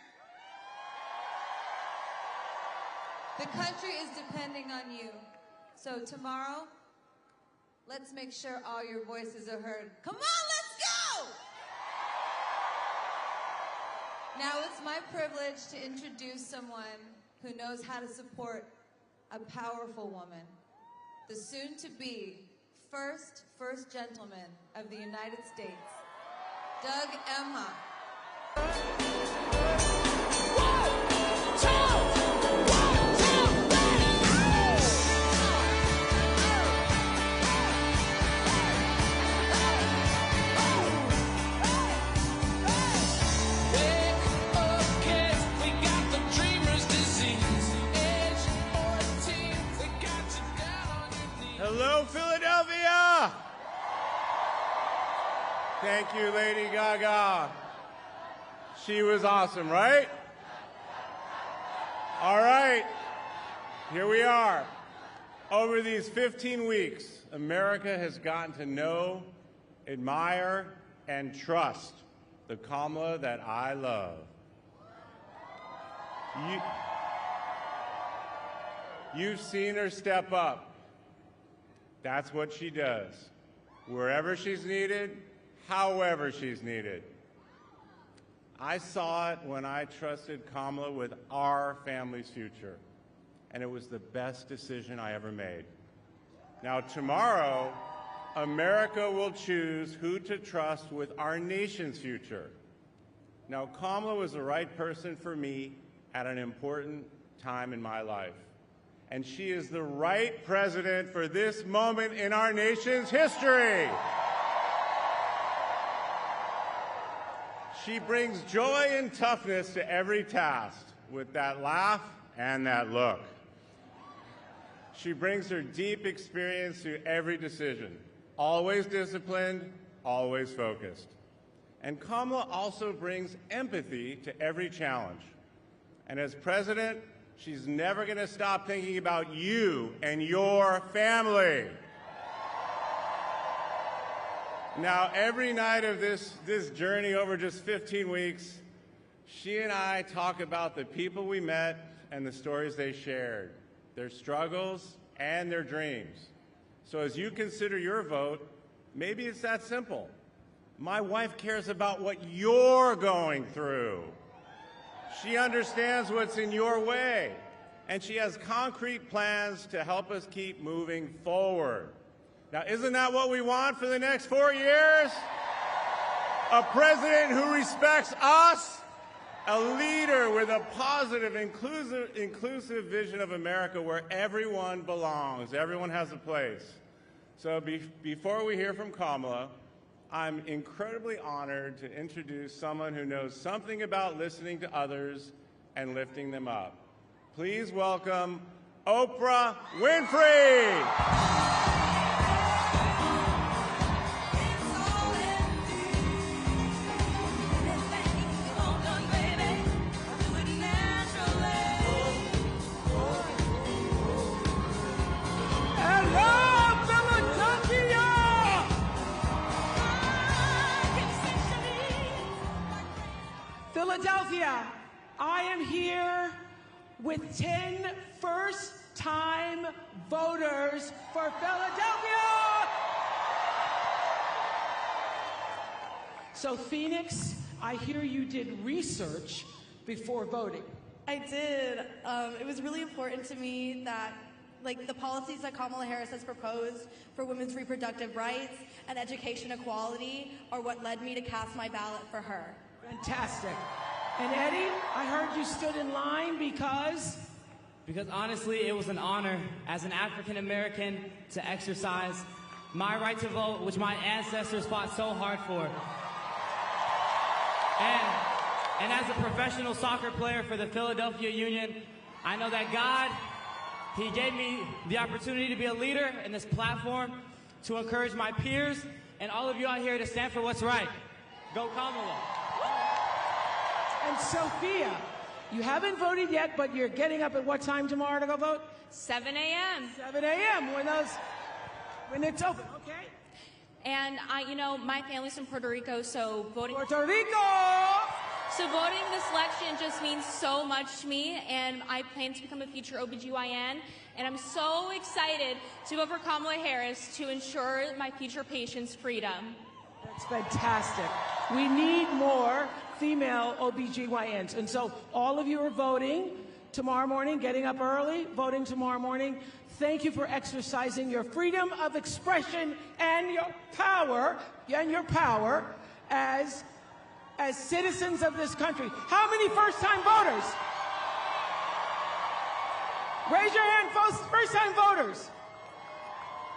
The country is depending on you. So tomorrow, let's make sure all your voices are heard. Come on, let's go! Now it's my privilege to introduce someone who knows how to support a powerful woman, the soon-to-be first gentleman of the United States, Doug Emhoff. Hello, Philadelphia! Thank you, Lady Gaga. She was awesome, right? All right, here we are. Over these 15 weeks, America has gotten to know, admire, and trust the Kamala that I love. You've seen her step up. That's what she does. Wherever she's needed, however she's needed. I saw it when I trusted Kamala with our family's future, and it was the best decision I ever made. Now, tomorrow, America will choose who to trust with our nation's future. Now, Kamala was the right person for me at an important time in my life, and she is the right president for this moment in our nation's history. She brings joy and toughness to every task with that laugh and that look. She brings her deep experience to every decision, always disciplined, always focused. And Kamala also brings empathy to every challenge. And as president, she's never going to stop thinking about you and your family. Now, every night of this journey over just 15 weeks, she and I talk about the people we met and the stories they shared, their struggles and their dreams. So as you consider your vote, maybe it's that simple. My wife cares about what you're going through. She understands what's in your way, and she has concrete plans to help us keep moving forward. Now, isn't that what we want for the next 4 years? A president who respects us, a leader with a positive, inclusive vision of America where everyone belongs, everyone has a place. So before we hear from Kamala, I'm incredibly honored to introduce someone who knows something about listening to others and lifting them up. Please welcome Oprah Winfrey. Philadelphia, I am here with 10 first-time voters for Philadelphia. So Phoenix, I hear you did research before voting. I did. It was really important to me that the policies that Kamala Harris has proposed for women's reproductive rights and education equality are what led me to cast my ballot for her. Fantastic. And Eddie, I heard you stood in line because? Because honestly, it was an honor as an African American to exercise my right to vote, which my ancestors fought so hard for. And as a professional soccer player for the Philadelphia Union, I know that God, He gave me the opportunity to be a leader in this platform to encourage my peers and all of you out here to stand for what's right. Go Kamala. And Sophia, you haven't voted yet, but you're getting up at what time tomorrow to go vote? 7 a.m. 7 a.m. when it's open, okay? And my family's from Puerto Rico, so voting. Puerto Rico! So voting this election just means so much to me, and I plan to become a future OBGYN, and I'm so excited to vote for Kamala Harris to ensure my future patients' freedom. That's fantastic. We need more female OBGYNs. And so all of you are voting tomorrow morning, getting up early, voting tomorrow morning. Thank you for exercising your freedom of expression and your power as citizens of this country. How many first-time voters? Raise your hand, first-time voters.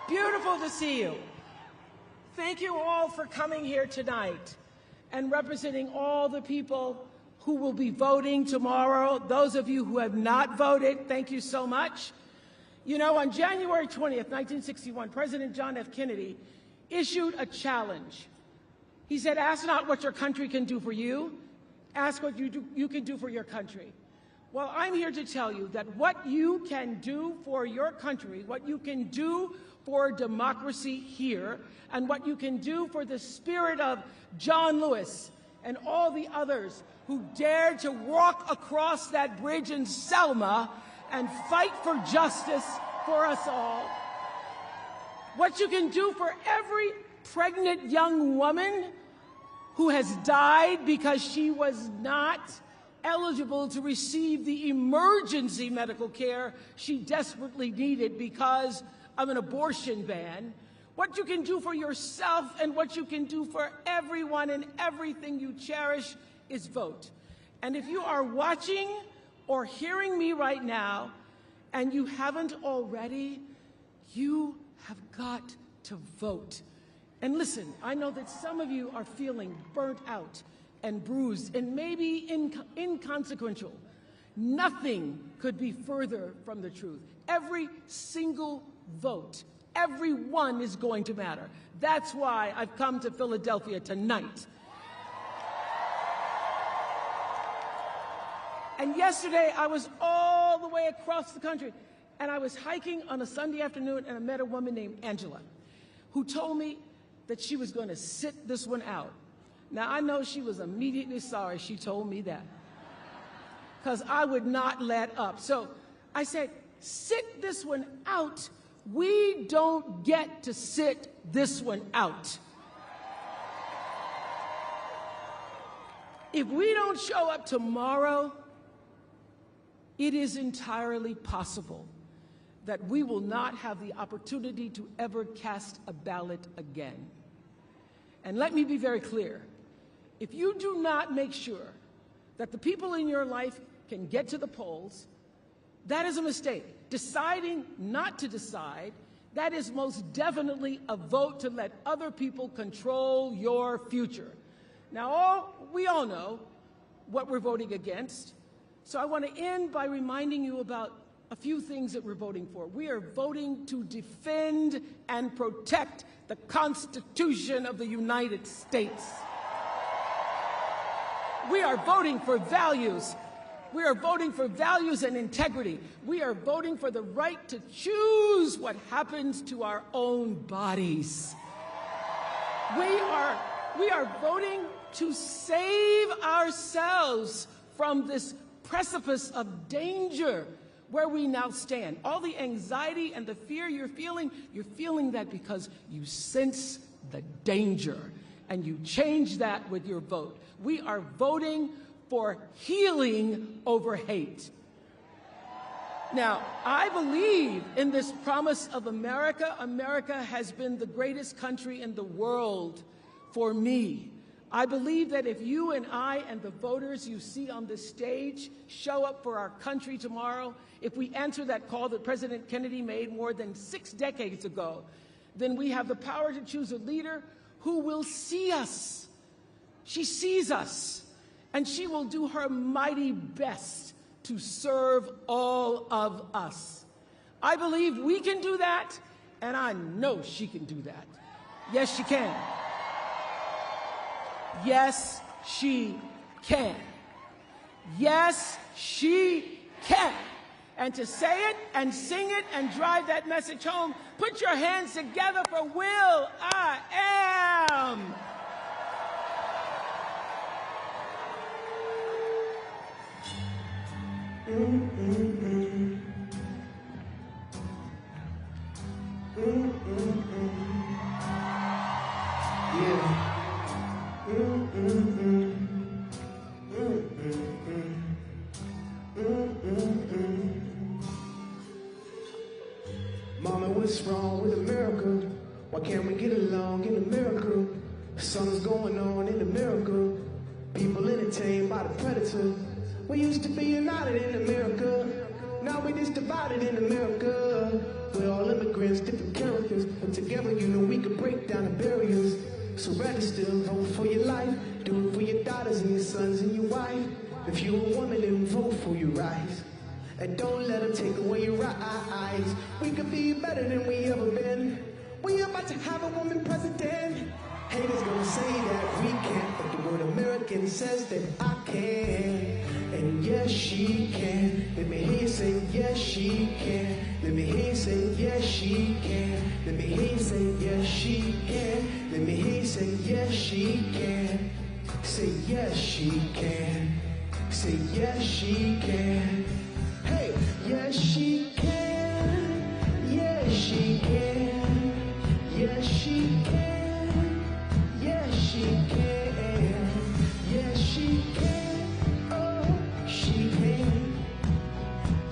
Beautiful to see you. Thank you all for coming here tonight and representing all the people who will be voting tomorrow. Those of you who have not voted, thank you so much. You know, on January 20th, 1961, President John F. Kennedy issued a challenge. He said, ask not what your country can do for you, ask what you can do for your country. Well, I'm here to tell you that what you can do for your country, what you can do for democracy here, and what you can do for the spirit of John Lewis and all the others who dared to walk across that bridge in Selma and fight for justice for us all. What you can do for every pregnant young woman who has died because she was not eligible to receive the emergency medical care she desperately needed because of an abortion ban. What you can do for yourself and what you can do for everyone and everything you cherish is vote. And if you are watching or hearing me right now and you haven't already, you have got to vote. And listen, I know that some of you are feeling burnt out and bruised and maybe inconsequential. Nothing could be further from the truth. Every single vote, every one is going to matter. That's why I've come to Philadelphia tonight. And yesterday I was all the way across the country and I was hiking on a Sunday afternoon and I met a woman named Angela who told me that she was going to sit this one out. Now, I know she was immediately sorry she told me that, because I would not let up. So I said, sit this one out. We don't get to sit this one out. If we don't show up tomorrow, it is entirely possible that we will not have the opportunity to ever cast a ballot again. And let me be very clear. If you do not make sure that the people in your life can get to the polls, that is a mistake. Deciding not to decide, that is most definitely a vote to let other people control your future. Now, we all know what we're voting against. So I want to end by reminding you about a few things that we're voting for. We are voting to defend and protect the Constitution of the United States. We are voting for values. We are voting for values and integrity. We are voting for the right to choose what happens to our own bodies. We are voting to save ourselves from this precipice of danger where we now stand. All the anxiety and the fear you're feeling that because you sense the danger, and you change that with your vote. We are voting for healing over hate. Now, I believe in this promise of America. America has been the greatest country in the world for me. I believe that if you and I and the voters you see on this stage show up for our country tomorrow, if we answer that call that President Kennedy made more than 6 decades ago, then we have the power to choose a leader who will see us. She sees us, and she will do her mighty best to serve all of us. I believe we can do that, and I know she can do that. Yes, she can. Yes, she can. Yes, she can. And to say it and sing it and drive that message home, put your hands together for Will I Am. Mama, what's wrong with America? Why can't we get along in America? Something's going on in America. People entertained by the predator. We used to be united in America. Now we just divided in America. We're all immigrants, different characters, but together you know we can break down the barriers. So register, vote for your life. Do it for your daughters and your sons and your wife. If you're a woman, then vote for your rights. And don't let them take away your rights. We could be better than we ever been. We about to have a woman president. Haters gonna say that we can't, but the word American says that I can. And yes, she can. Let me hear you say, yes, she can. Let me hear you say, yes, she can. Let me hear you say, yes, she can. Let me hear you say, yes, she can. Say, yes, she can. Say, yes, she can. Hey, yes, she can. Yes, she can. Yes, she can. Yes, she can.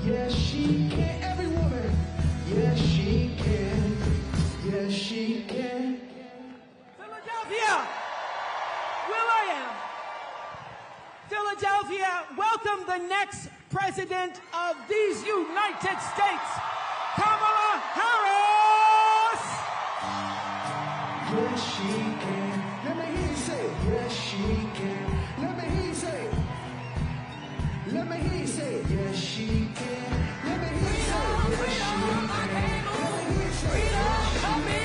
Yes, she can. Every woman. Yes, she can. Yes, she can. Philadelphia, Will.i.am. Philadelphia, welcome the next president of these United States, Kamala Harris. Yes, she can. Let me hear you say, yes, she can. Let me hear you say, let me hear you say, yes, she can. Let me hear you say, yes, she can. Let me hear you say, yes, she can.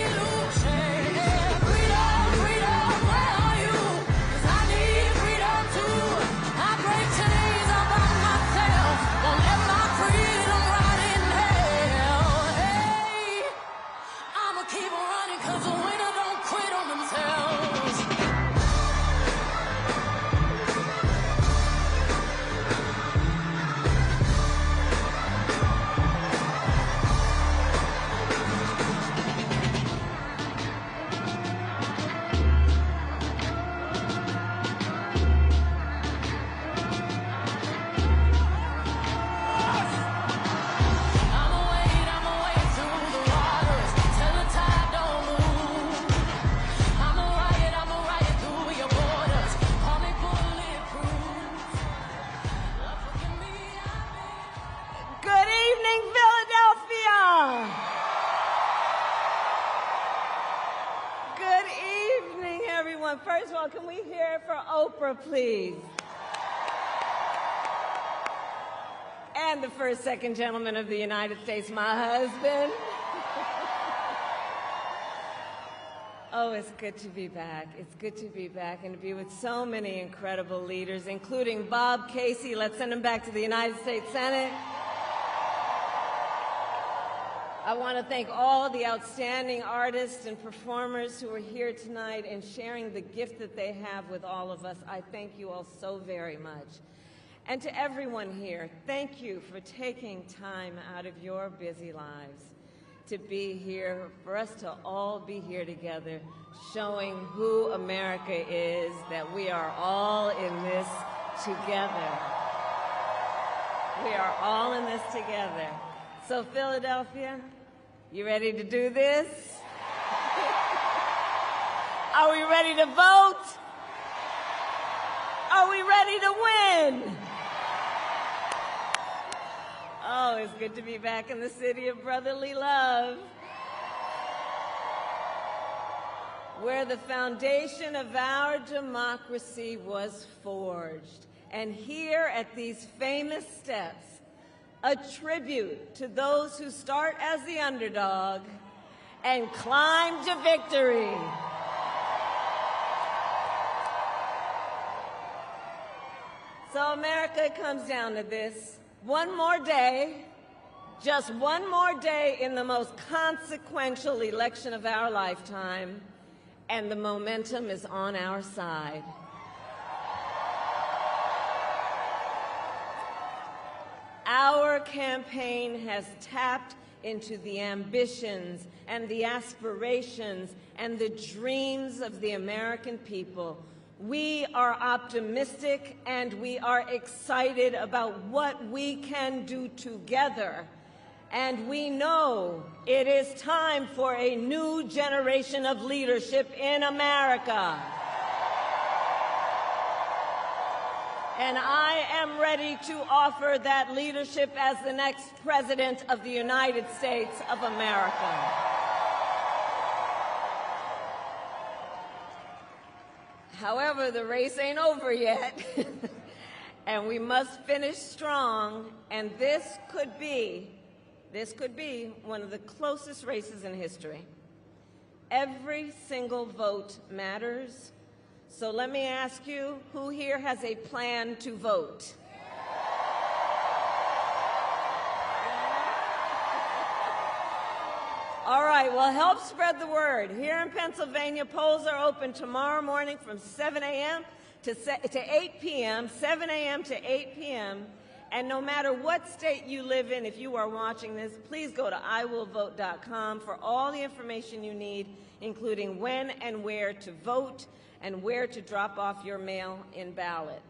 First of all, can we hear it for Oprah, please? And the first, second gentleman of the United States, my husband. Oh, it's good to be back. It's good to be back and to be with so many incredible leaders, including Bob Casey. Let's send him back to the United States Senate. I want to thank all the outstanding artists and performers who are here tonight and sharing the gift that they have with all of us. I thank you all so very much. And to everyone here, thank you for taking time out of your busy lives to be here, for us to all be here together, showing who America is, that we are all in this together. We are all in this together. So Philadelphia, you ready to do this? Are we ready to vote? Are we ready to win? Oh, it's good to be back in the city of brotherly love, where the foundation of our democracy was forged. And here at these famous steps, a tribute to those who start as the underdog and climb to victory. So America, it comes down to this. One more day, just one more day in the most consequential election of our lifetime, and the momentum is on our side. Our campaign has tapped into the ambitions and the aspirations and the dreams of the American people. We are optimistic and we are excited about what we can do together. And we know it is time for a new generation of leadership in America. And I am ready to offer that leadership as the next President of the United States of America. However, the race ain't over yet, and we must finish strong, and this could be one of the closest races in history. Every single vote matters. So let me ask you, who here has a plan to vote? All right, well, help spread the word. Here in Pennsylvania, polls are open tomorrow morning from 7 a.m. to 8 p.m., 7 a.m. to 8 p.m., and no matter what state you live in, if you are watching this, please go to iwillvote.com for all the information you need, including when and where to vote and where to drop off your mail-in ballot.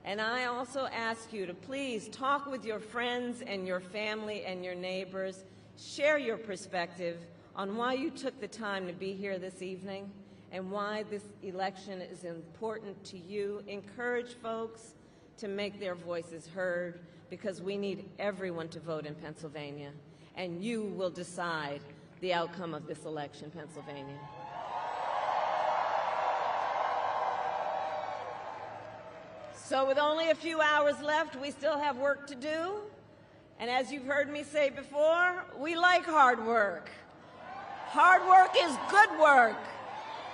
And I also ask you to please talk with your friends and your family and your neighbors. Share your perspective on why you took the time to be here this evening and why this election is important to you. Encourage folks to make their voices heard, because we need everyone to vote in Pennsylvania, and you will decide the outcome of this election, Pennsylvania. So with only a few hours left, we still have work to do. And as you've heard me say before, we like hard work. Hard work is good work.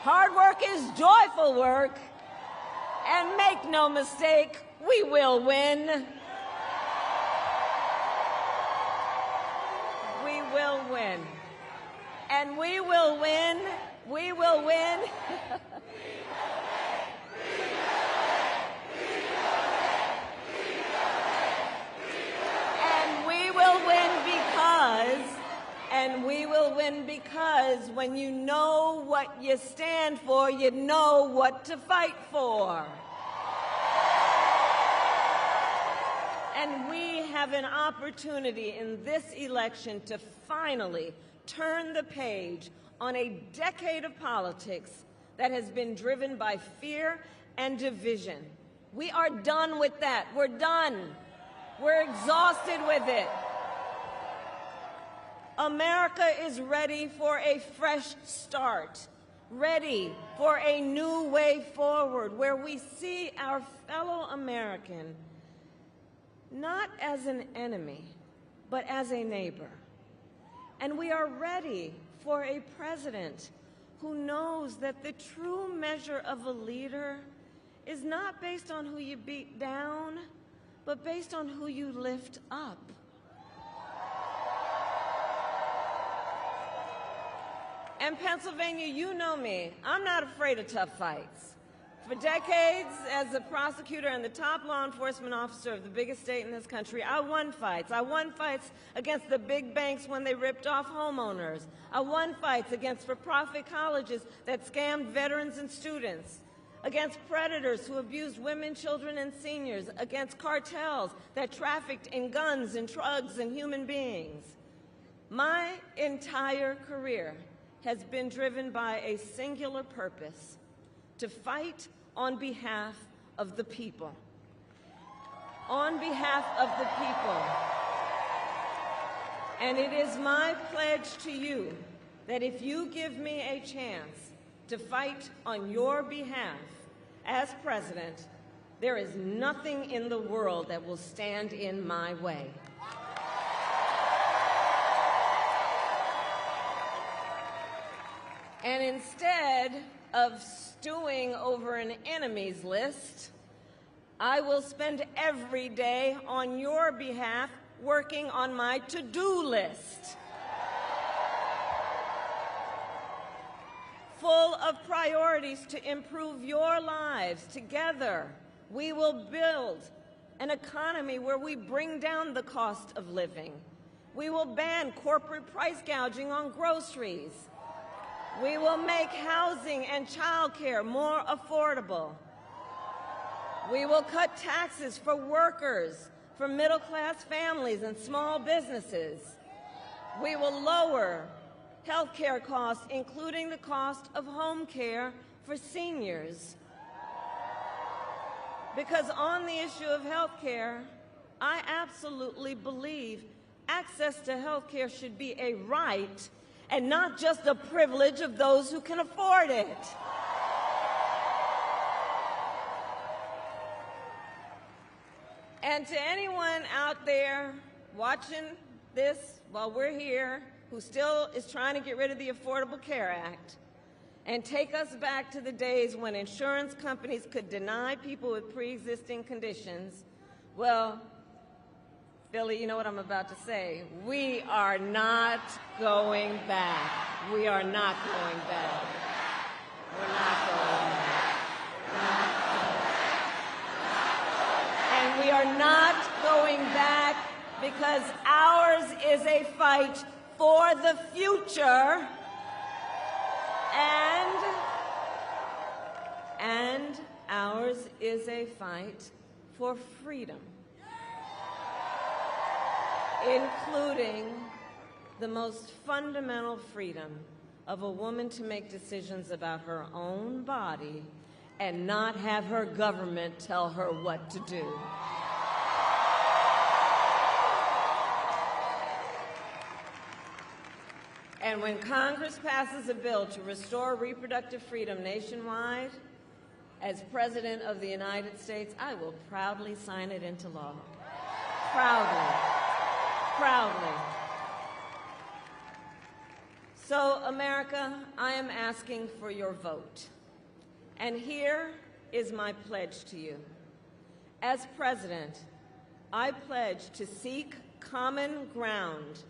Hard work is joyful work. And make no mistake, we will win. We will win. And we will win. We will win. And we will win because when you know what you stand for, you know what to fight for. And we have an opportunity in this election to finally turn the page on a decade of politics that has been driven by fear and division. We are done with that. We're done. We're exhausted with it. America is ready for a fresh start, ready for a new way forward where we see our fellow American not as an enemy, but as a neighbor. And we are ready for a president who knows that the true measure of a leader is not based on who you beat down, but based on who you lift up. And Pennsylvania, you know me. I'm not afraid of tough fights. For decades, as a prosecutor and the top law enforcement officer of the biggest state in this country, I won fights. I won fights against the big banks when they ripped off homeowners. I won fights against for-profit colleges that scammed veterans and students, against predators who abused women, children, and seniors, against cartels that trafficked in guns and drugs and human beings. My entire career has been driven by a singular purpose: to fight on behalf of the people. On behalf of the people. And it is my pledge to you that if you give me a chance to fight on your behalf as president, there is nothing in the world that will stand in my way. And instead of stewing over an enemies list, I will spend every day on your behalf working on my to-do list, full of priorities to improve your lives. Together, we will build an economy where we bring down the cost of living. We will ban corporate price gouging on groceries. We will make housing and childcare more affordable. We will cut taxes for workers, for middle-class families and small businesses. We will lower health care costs, including the cost of home care for seniors. Because on the issue of health care, I absolutely believe access to health care should be a right and not just a privilege of those who can afford it. And to anyone out there watching this while we're here who still is trying to get rid of the Affordable Care Act and take us back to the days when insurance companies could deny people with pre-existing conditions, well, Philly, you know what I'm about to say. We are not going back. We are not going back. We're not going back. And we are not going back because ours is a fight for the future and ours is a fight for freedom, including the most fundamental freedom of a woman to make decisions about her own body and not have her government tell her what to do. And when Congress passes a bill to restore reproductive freedom nationwide, as President of the United States, I will proudly sign it into law. Proudly. Proudly. So, America, I am asking for your vote. And here is my pledge to you. As President, I pledge to seek common ground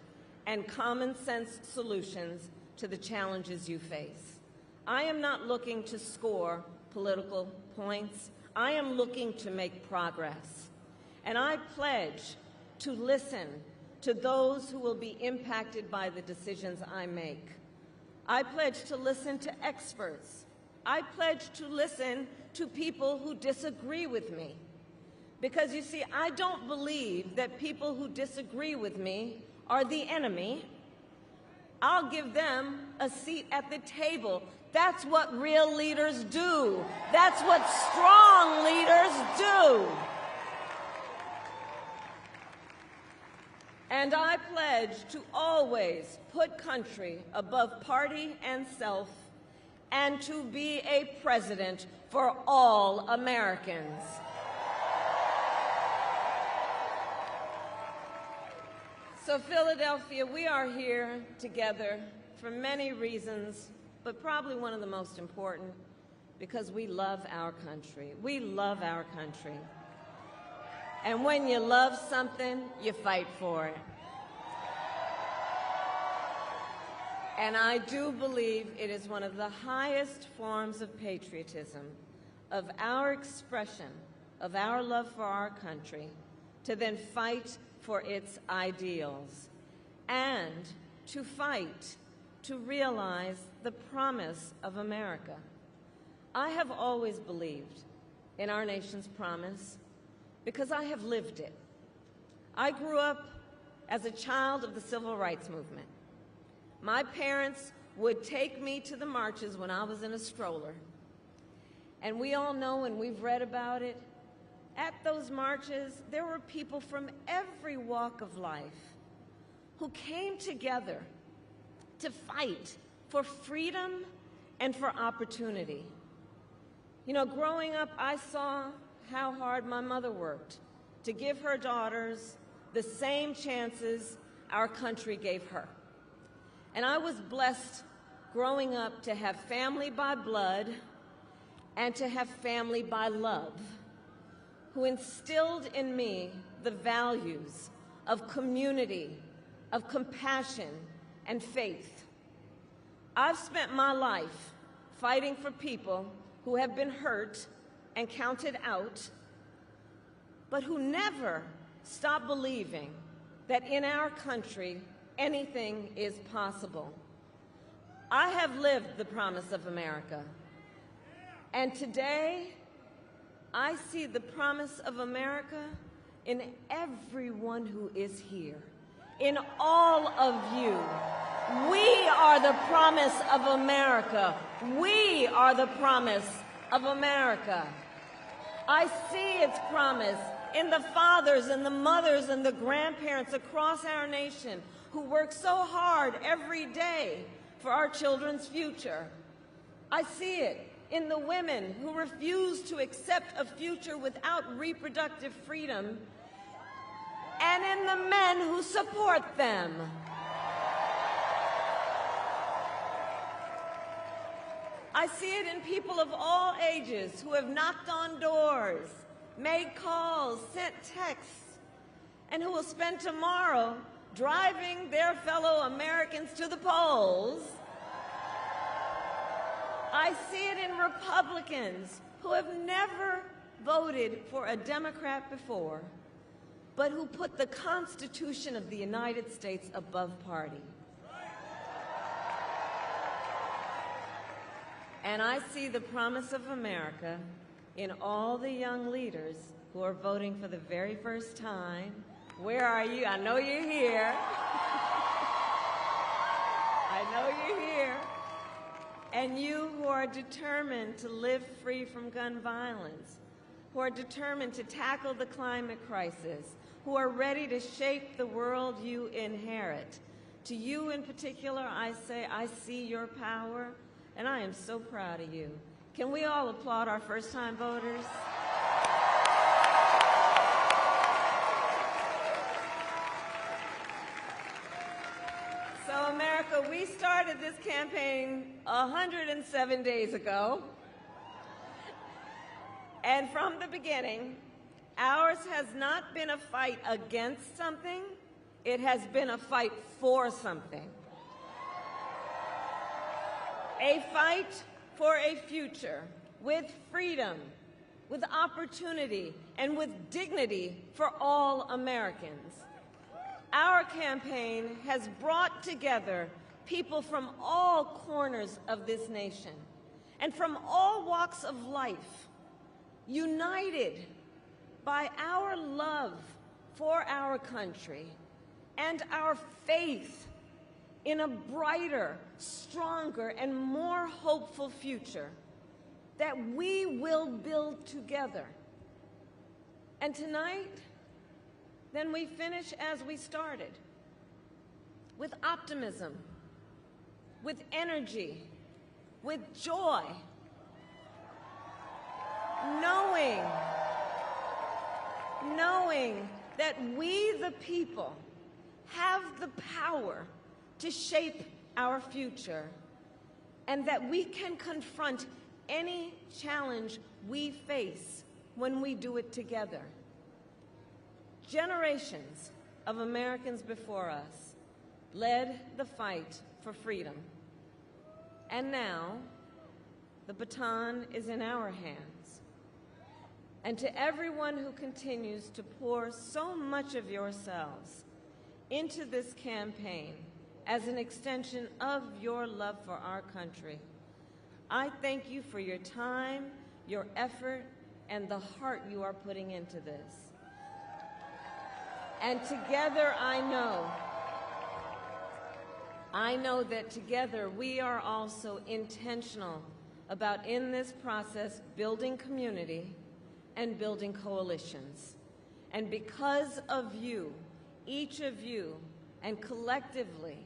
and common sense solutions to the challenges you face. I am not looking to score political points. I am looking to make progress. And I pledge to listen to those who will be impacted by the decisions I make. I pledge to listen to experts. I pledge to listen to people who disagree with me. Because you see, I don't believe that people who disagree with me are the enemy. I'll give them a seat at the table. That's what real leaders do. That's what strong leaders do. And I pledge to always put country above party and self, and to be a president for all Americans. So, Philadelphia, we are here together for many reasons, but probably one of the most important, because we love our country. We love our country. And when you love something, you fight for it. And I do believe it is one of the highest forms of patriotism, of our expression, of our love for our country, to then fight for its ideals, and to fight to realize the promise of America. I have always believed in our nation's promise because I have lived it. I grew up as a child of the Civil Rights Movement. My parents would take me to the marches when I was in a stroller. And we all know, and we've read about it, at those marches, there were people from every walk of life who came together to fight for freedom and for opportunity. You know, growing up, I saw how hard my mother worked to give her daughters the same chances our country gave her. And I was blessed growing up to have family by blood and to have family by love, who instilled in me the values of community, of compassion, and faith. I've spent my life fighting for people who have been hurt and counted out, but who never stop believing that in our country, anything is possible. I have lived the promise of America, and today, I see the promise of America in everyone who is here, in all of you. We are the promise of America. We are the promise of America. I see its promise in the fathers and the mothers and the grandparents across our nation who work so hard every day for our children's future. I see it in the women who refuse to accept a future without reproductive freedom, and in the men who support them. I see it in people of all ages who have knocked on doors, made calls, sent texts, and who will spend tomorrow driving their fellow Americans to the polls. I see it in Republicans who have never voted for a Democrat before, but who put the Constitution of the United States above party. And I see the promise of America in all the young leaders who are voting for the very first time. Where are you? I know you're here. I know you're here. And you who are determined to live free from gun violence, who are determined to tackle the climate crisis, who are ready to shape the world you inherit. To you in particular, I say, I see your power, and I am so proud of you. Can we all applaud our first-time voters? So, America, we started this campaign 107 days ago. And from the beginning, ours has not been a fight against something, it has been a fight for something. A fight for a future with freedom, with opportunity, and with dignity for all Americans. Our campaign has brought together people from all corners of this nation and from all walks of life, united by our love for our country and our faith in a brighter, stronger, and more hopeful future that we will build together. And tonight, then we finish as we started, with optimism, with energy, with joy, knowing that we, the people, have the power to shape our future, and that we can confront any challenge we face when we do it together. Generations of Americans before us led the fight for freedom. And now, the baton is in our hands. And to everyone who continues to pour so much of yourselves into this campaign as an extension of your love for our country, I thank you for your time, your effort, and the heart you are putting into this. And together, I know that together we are also intentional about, in this process, building community and building coalitions. And because of you, each of you, and collectively,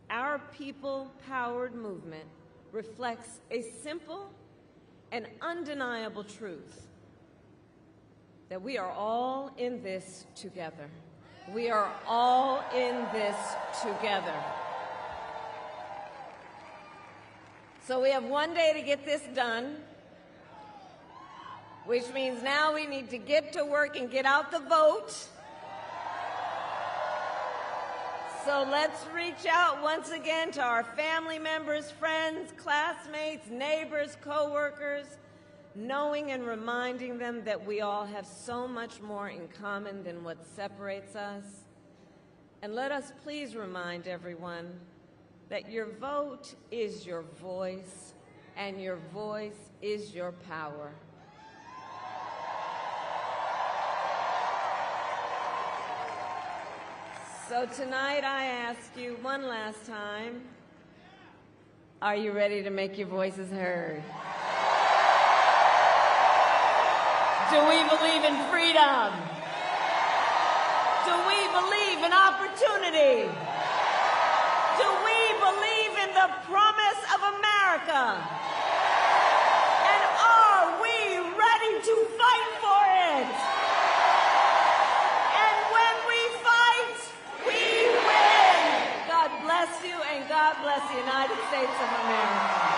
our people-powered movement reflects a simple and undeniable truth, that we are all in this together. We are all in this together. So we have one day to get this done, which means now we need to get to work and get out the vote. So let's reach out once again to our family members, friends, classmates, neighbors, co-workers, knowing and reminding them that we all have so much more in common than what separates us. And let us please remind everyone that your vote is your voice, and your voice is your power. So tonight I ask you one last time, are you ready to make your voices heard? Do we believe in freedom? Do we believe in opportunity? Do we believe in the promise of America? And are we ready to fight for it? And when we fight, we win. God bless you, and God bless the United States of America.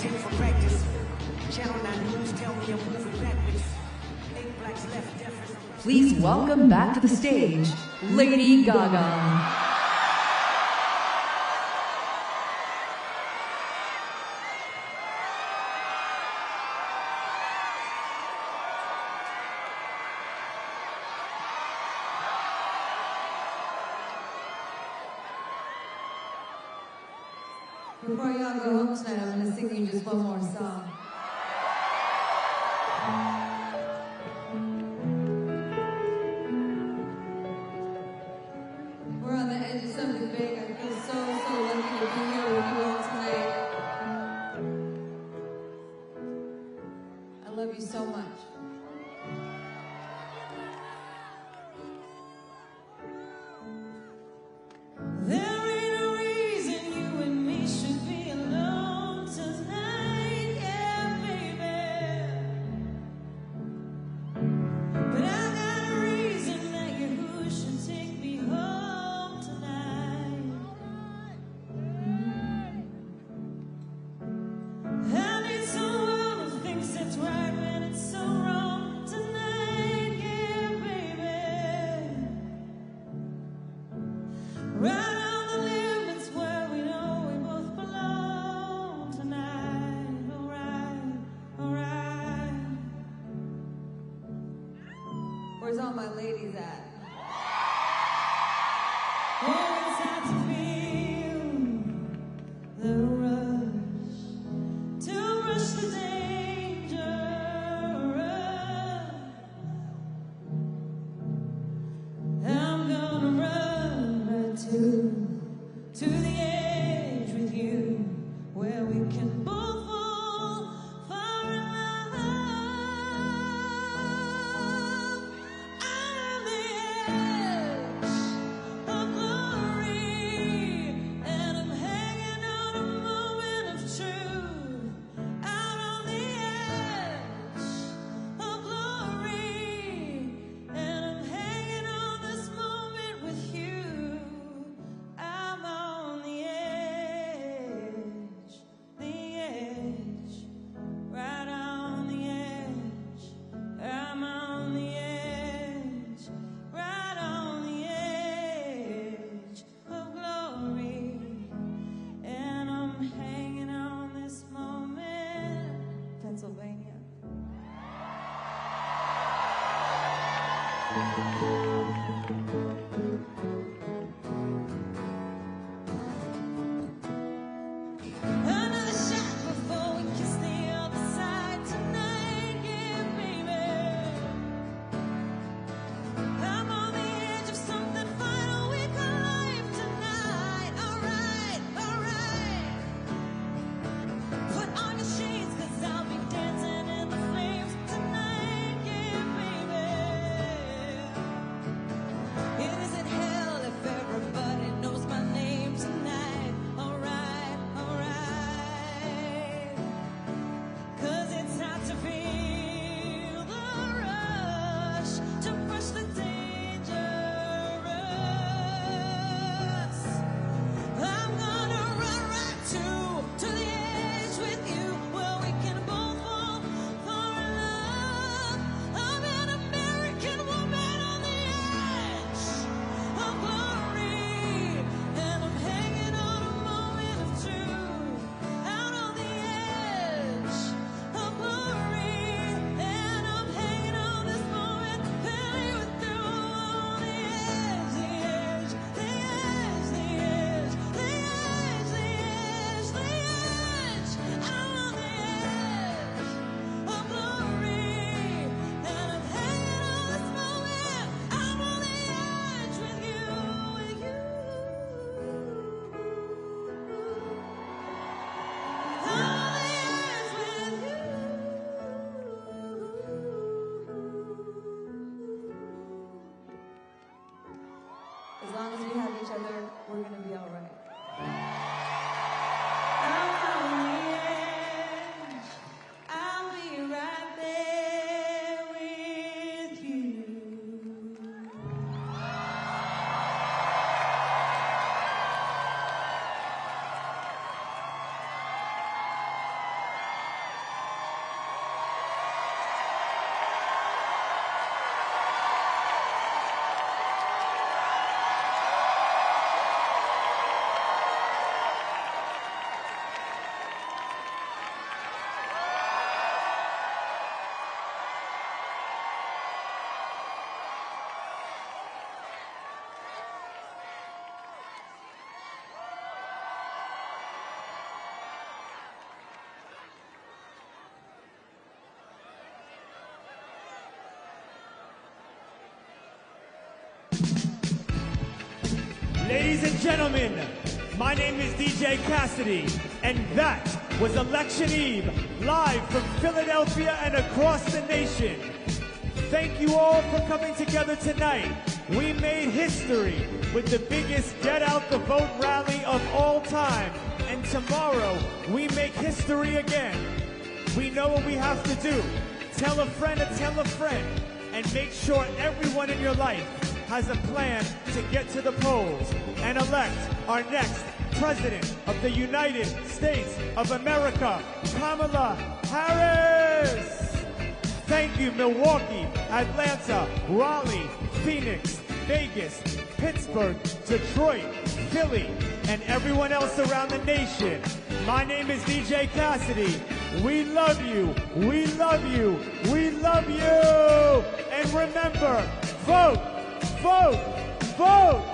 tape for practice. Channel 9 news tell me I'm moving backwards. 8 blacks left, deafers. Please welcome back to the stage, Lady Gaga. Before y'all go home tonight, I'm going to sing you just one more song. We're on the edge of something big. I feel so lucky to be here with you all tonight. I love you so much. There ain't a reason you and me should be alone tonight, yeah, baby. But I got a reason that you who should take me home tonight. I need someone who thinks it's right when it's so wrong tonight, yeah, baby. Right on the limits where we know we both belong tonight. Alright, alright. Where's all my ladies at? Oh, it's hard to feel the rush, to rush the danger. I'm gonna run right to the edge with you, where we can both fall far in love. I'm on the edge of glory, and I'm hanging on a moment of truth. Out on the edge of glory, and I'm hanging on this moment with you. I'm on the edge, right on the edge. I'm on the edge, right on the edge of glory, and I'm hanging on this moment. Pennsylvania. Another shot before we kiss the other side tonight, yeah, baby. I'm on the edge of something final we call life tonight. Alright, alright. Put on your shades, 'cause I'll be dancing in the flames tonight, yeah, baby. It isn't hell, Ladies and gentlemen, my name is DJ Cassidy, and that was Election Eve, live from Philadelphia and across the nation. Thank you all for coming together tonight. We made history with the biggest Get Out the Vote rally of all time. And tomorrow, we make history again. We know what we have to do. Tell a friend to tell a friend. And make sure everyone in your life has a plan to get to the polls and elect our next President of the United States of America, Kamala Harris. Thank you, Milwaukee, Atlanta, Raleigh, Phoenix, Vegas, Pittsburgh, Detroit, Philly, and everyone else around the nation. My name is DJ Cassidy. We love you. We love you. We love you. And remember, vote, vote, vote.